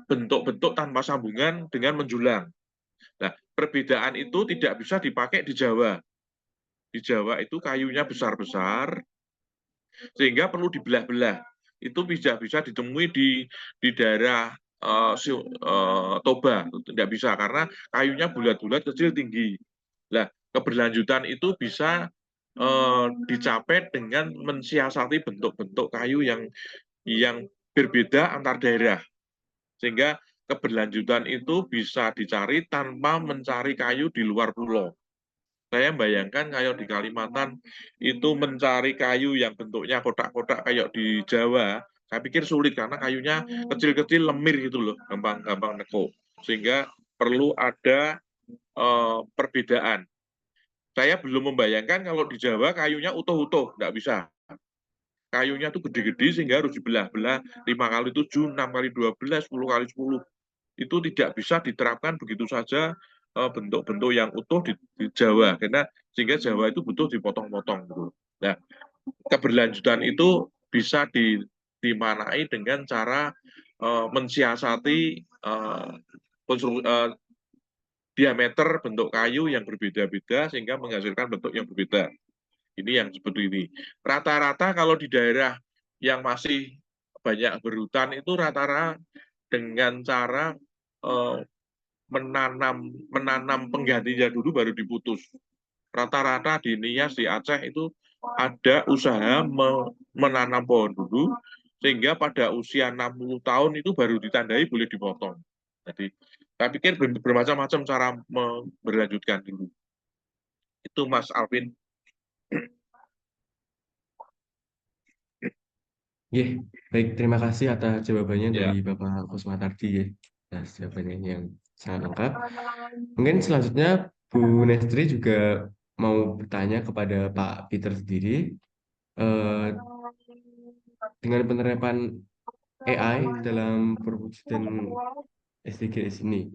bentuk-bentuk tanpa sambungan dengan menjulang. Nah, perbedaan itu tidak bisa dipakai di Jawa. Di Jawa itu kayunya besar-besar, sehingga perlu dibelah-belah. Itu bisa ditemui di daerah Toba, tidak bisa karena kayunya bulat-bulat, kecil, tinggi. Nah, keberlanjutan itu bisa dicapai dengan mensiasati bentuk-bentuk kayu yang berbeda antar daerah, sehingga keberlanjutan itu bisa dicari tanpa mencari kayu di luar pulau. Saya bayangkan kayak di Kalimantan itu mencari kayu yang bentuknya kotak-kotak kayak di Jawa, saya pikir sulit karena kayunya kecil-kecil, lemir gitu loh, gampang-gampang neko. Sehingga perlu ada perbedaan. Saya belum membayangkan kalau di Jawa kayunya utuh-utuh, nggak bisa. Kayunya tuh gede-gede sehingga harus dibelah-belah 5x7, 6x12, 10x10. Itu tidak bisa diterapkan begitu saja bentuk-bentuk yang utuh di Jawa, karena sehingga Jawa itu butuh dipotong-potong gitu. Nah, keberlanjutan itu bisa dimanai dengan cara mensiasati diameter bentuk kayu yang berbeda-beda sehingga menghasilkan bentuk yang berbeda. Ini yang seperti ini. Rata-rata kalau di daerah yang masih banyak berhutan itu rata-rata dengan cara menanam penggantinya dulu baru diputus. Rata-rata di Nias, di Aceh itu ada usaha menanam pohon dulu, sehingga pada usia 60 tahun itu baru ditandai boleh dipotong. Jadi saya pikir bermacam-macam cara berlanjutkan dulu. Itu Mas Alvin. Baik, terima kasih atas jawabannya dari Ya, Bapak Kusmatardi ya. Atas jawabannya yang sangat lengkap. Mungkin selanjutnya Bu Nestri juga mau bertanya kepada Pak Peter sendiri eh, dengan penerapan AI dalam perwujudan SDGs ini.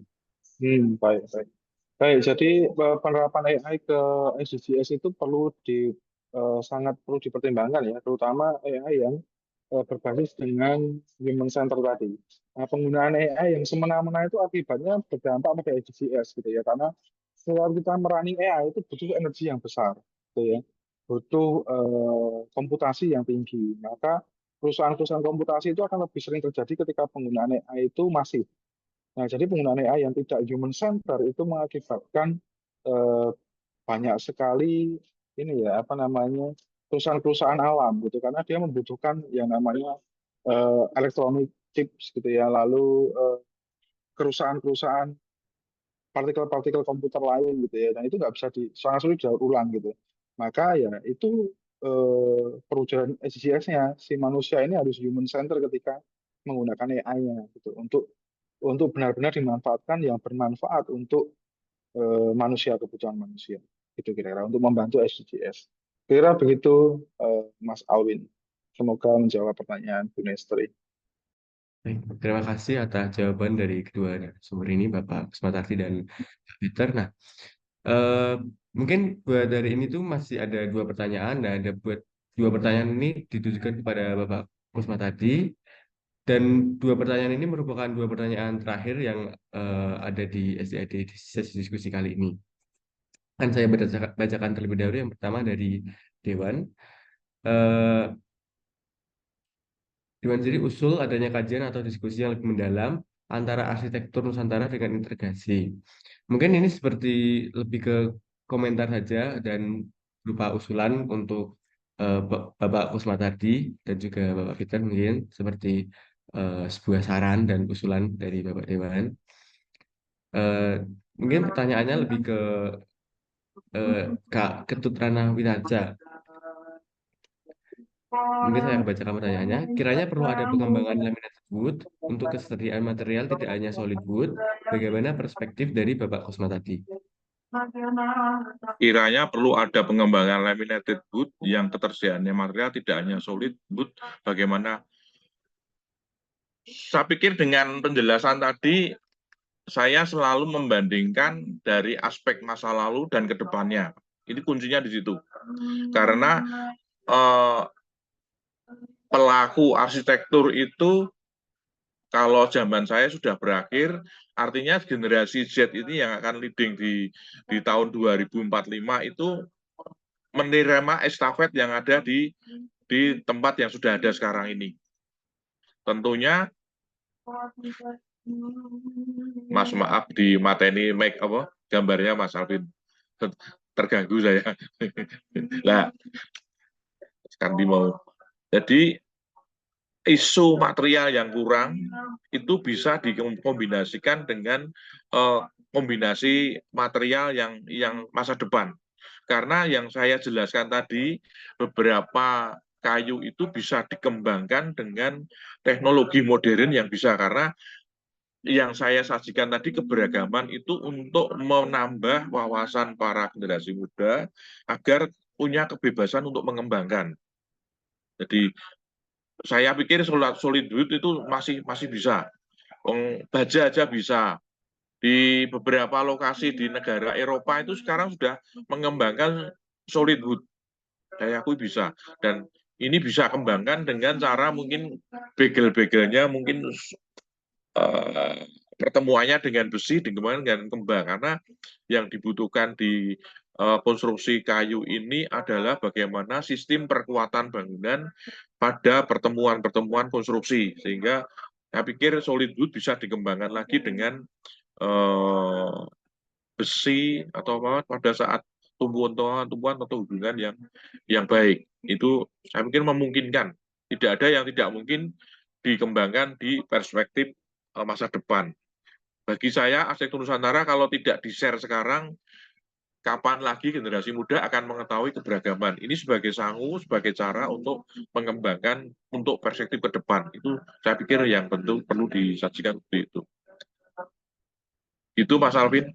Baik, baik. Baik, jadi penerapan AI ke SDGs itu sangat perlu dipertimbangkan ya, terutama AI yang berbasis dengan human center tadi. Nah, penggunaan AI yang semena-mena itu akibatnya berdampak pada SDGs gitu ya, karena kalau kita merunning AI itu butuh energi yang besar, gitu ya, butuh komputasi yang tinggi. Maka perusahaan-perusahaan komputasi itu akan lebih sering terjadi ketika penggunaan AI itu masif. Nah, jadi penggunaan AI yang tidak human center itu mengakibatkan eh, banyak sekali ini ya apa namanya perusahaan-perusahaan alam gitu karena dia membutuhkan yang namanya electronic chips gitu ya lalu perusahaan-perusahaan partikel-partikel komputer lain gitu ya dan itu nggak bisa sangat sulit didaur ulang gitu maka ya itu perwujudan SDGs-nya si manusia ini harus human center ketika menggunakan AI-nya gitu untuk benar-benar dimanfaatkan yang bermanfaat untuk manusia, kebutuhan manusia. Itu kira-kira untuk membantu SDGs. Kira begitu Mas Alwin. Semoga menjawab pertanyaan Bu Nestri. Baik, terima kasih atas jawaban dari kedua sumber ini, Bapak Kusmatardi dan Pak Peter. Nah, eh, mungkin buat dari ini tuh masih ada dua pertanyaan, dan ada buat dua pertanyaan ini ditujukan kepada Bapak Kusmatardi, dan dua pertanyaan ini merupakan dua pertanyaan terakhir yang ada di SDAD di sesi diskusi kali ini. Kan saya bacakan terlebih dahulu yang pertama dari Dewan. Eh, Dewan sendiri usul adanya kajian atau diskusi yang lebih mendalam antara arsitektur Nusantara dengan integrasi. Mungkin ini seperti lebih ke komentar saja dan berupa usulan untuk Bapak Kusmatardi dan juga Bapak Peter mungkin seperti sebuah saran dan usulan dari Bapak Dewan. Eh, Mungkin pertanyaannya lebih ke Kak Ketut Rana Wiraja. Mungkin saya akan bacakan pertanyaannya. Kiranya perlu ada pengembangan laminated wood untuk kesediaan material tidak hanya solid wood. Bagaimana perspektif dari Bapak Kusmatadi? kiranya perlu ada pengembangan laminated wood yang ketersediaannya material tidak hanya solid wood. Bagaimana saya pikir dengan penjelasan tadi, saya selalu membandingkan dari aspek masa lalu dan ke depannya. Ini kuncinya di situ. Karena eh, pelaku arsitektur itu kalau zaman saya sudah berakhir, artinya generasi Z ini yang akan leading di tahun 2045 itu menerima estafet yang ada di tempat yang sudah ada sekarang ini. Tentunya, Mas maaf di mateni make apa gambarnya Mas Alvin terganggu saya. Lah, sekarang mau. Jadi isu material yang kurang itu bisa dikombinasikan dengan kombinasi material yang masa depan. Karena yang saya jelaskan tadi, beberapa kayu itu bisa dikembangkan dengan teknologi modern yang bisa, karena yang saya sajikan tadi keberagaman itu untuk menambah wawasan para generasi muda agar punya kebebasan untuk mengembangkan. Jadi saya pikir solid wood itu masih bisa. Baja aja bisa. Di beberapa lokasi di negara Eropa itu sekarang sudah mengembangkan solid wood. Saya akui bisa. Dan ini bisa kembangkan dengan cara mungkin begel-begelnya mungkin pertemuannya dengan besi dengan kembang, karena yang dibutuhkan di konstruksi kayu ini adalah bagaimana sistem perkuatan bangunan pada pertemuan-pertemuan konstruksi, sehingga saya pikir solid wood bisa dikembangkan lagi dengan besi atau apa pada saat tumbuhan atau hubungan yang baik. Itu saya pikir memungkinkan. Tidak ada yang tidak mungkin dikembangkan di perspektif masa depan. Bagi saya, arsitektur Nusantara kalau tidak di-share sekarang, kapan lagi generasi muda akan mengetahui keberagaman. Ini sebagai sangu, sebagai cara untuk mengembangkan untuk perspektif ke depan. Itu saya pikir yang tentu perlu disajikan seperti itu. Itu Mas Alvin.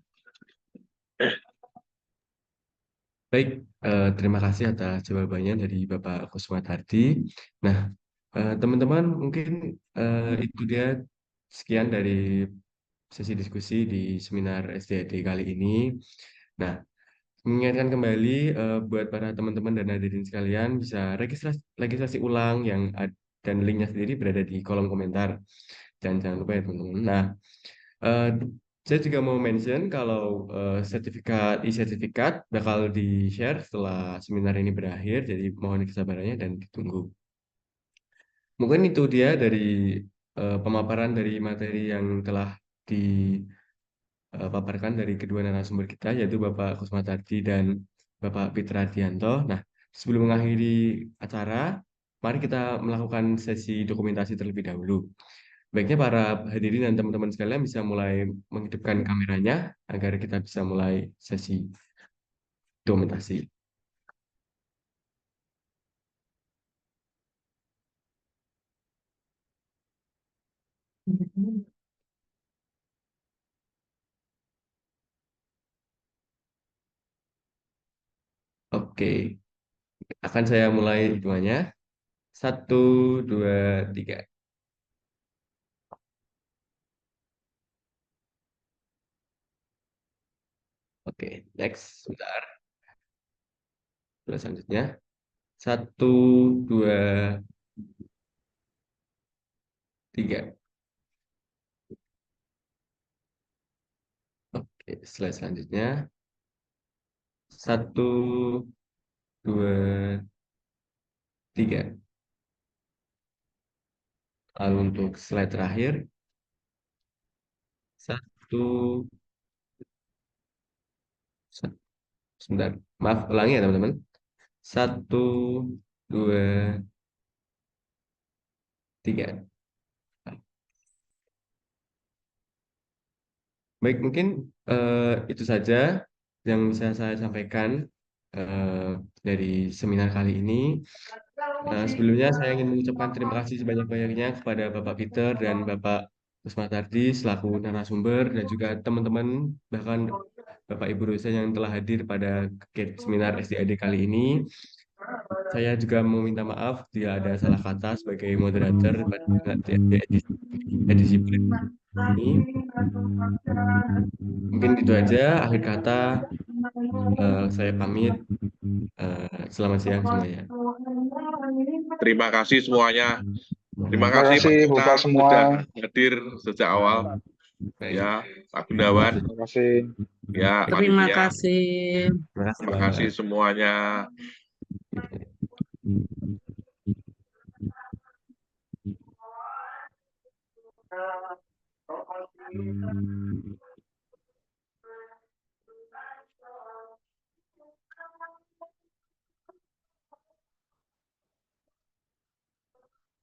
Baik, terima kasih atas jawabannya dari Bapak Kusuma tadi. Nah, teman-teman mungkin itu dia sekian dari sesi diskusi di seminar SDAD kali ini. Nah, mengingatkan kembali buat para teman-teman dan hadirin sekalian bisa registrasi ulang dan linknya sendiri berada di kolom komentar. Dan jangan lupa ya teman-teman. Nah, eh, saya juga mau mention kalau e-sertifikat bakal di-share setelah seminar ini berakhir, jadi mohon kesabarannya dan ditunggu. Mungkin itu dia dari pemaparan dari materi yang telah dipaparkan dari kedua narasumber kita, yaitu Bapak Kusmatadi dan Bapak Pitra Dianto. Nah, sebelum mengakhiri acara, mari kita melakukan sesi dokumentasi terlebih dahulu. Baiknya para hadirin dan teman-teman sekalian bisa mulai menghidupkan kameranya agar kita bisa mulai sesi dokumentasi. Oke, akan saya mulai hitungannya. 1, 2, 3. Oke, next. Sebentar. Selanjutnya. 1, 2, 3. Oke, slide selanjutnya. 1, 2, 3. Lalu untuk slide terakhir. 1, sebentar. Maaf, ulangi ya teman-teman. 1, 2, 3. Baik, mungkin itu saja yang bisa saya sampaikan eh, dari seminar kali ini. Sebelumnya saya ingin mengucapkan terima kasih sebanyak-banyaknya kepada Bapak Peter dan Bapak Kusmatardi selaku narasumber dan juga teman-teman bahkan Bapak Ibu dosen yang telah hadir pada seminar SDAD kali ini. Saya juga mau minta maaf jika ada salah kata sebagai moderator pada edisi ini. Mungkin itu aja akhir kata. Saya pamit. Selamat siang semuanya. Terima kasih semuanya. Terima Terima kasih Pak kasih Guna Bapak semua. sudah hadir sejak awal. Baik. Ya, Pak Gunawan. Terima kasih. Ya, Terima panitia. kasih. Terima kasih, Terima Pak. kasih semuanya.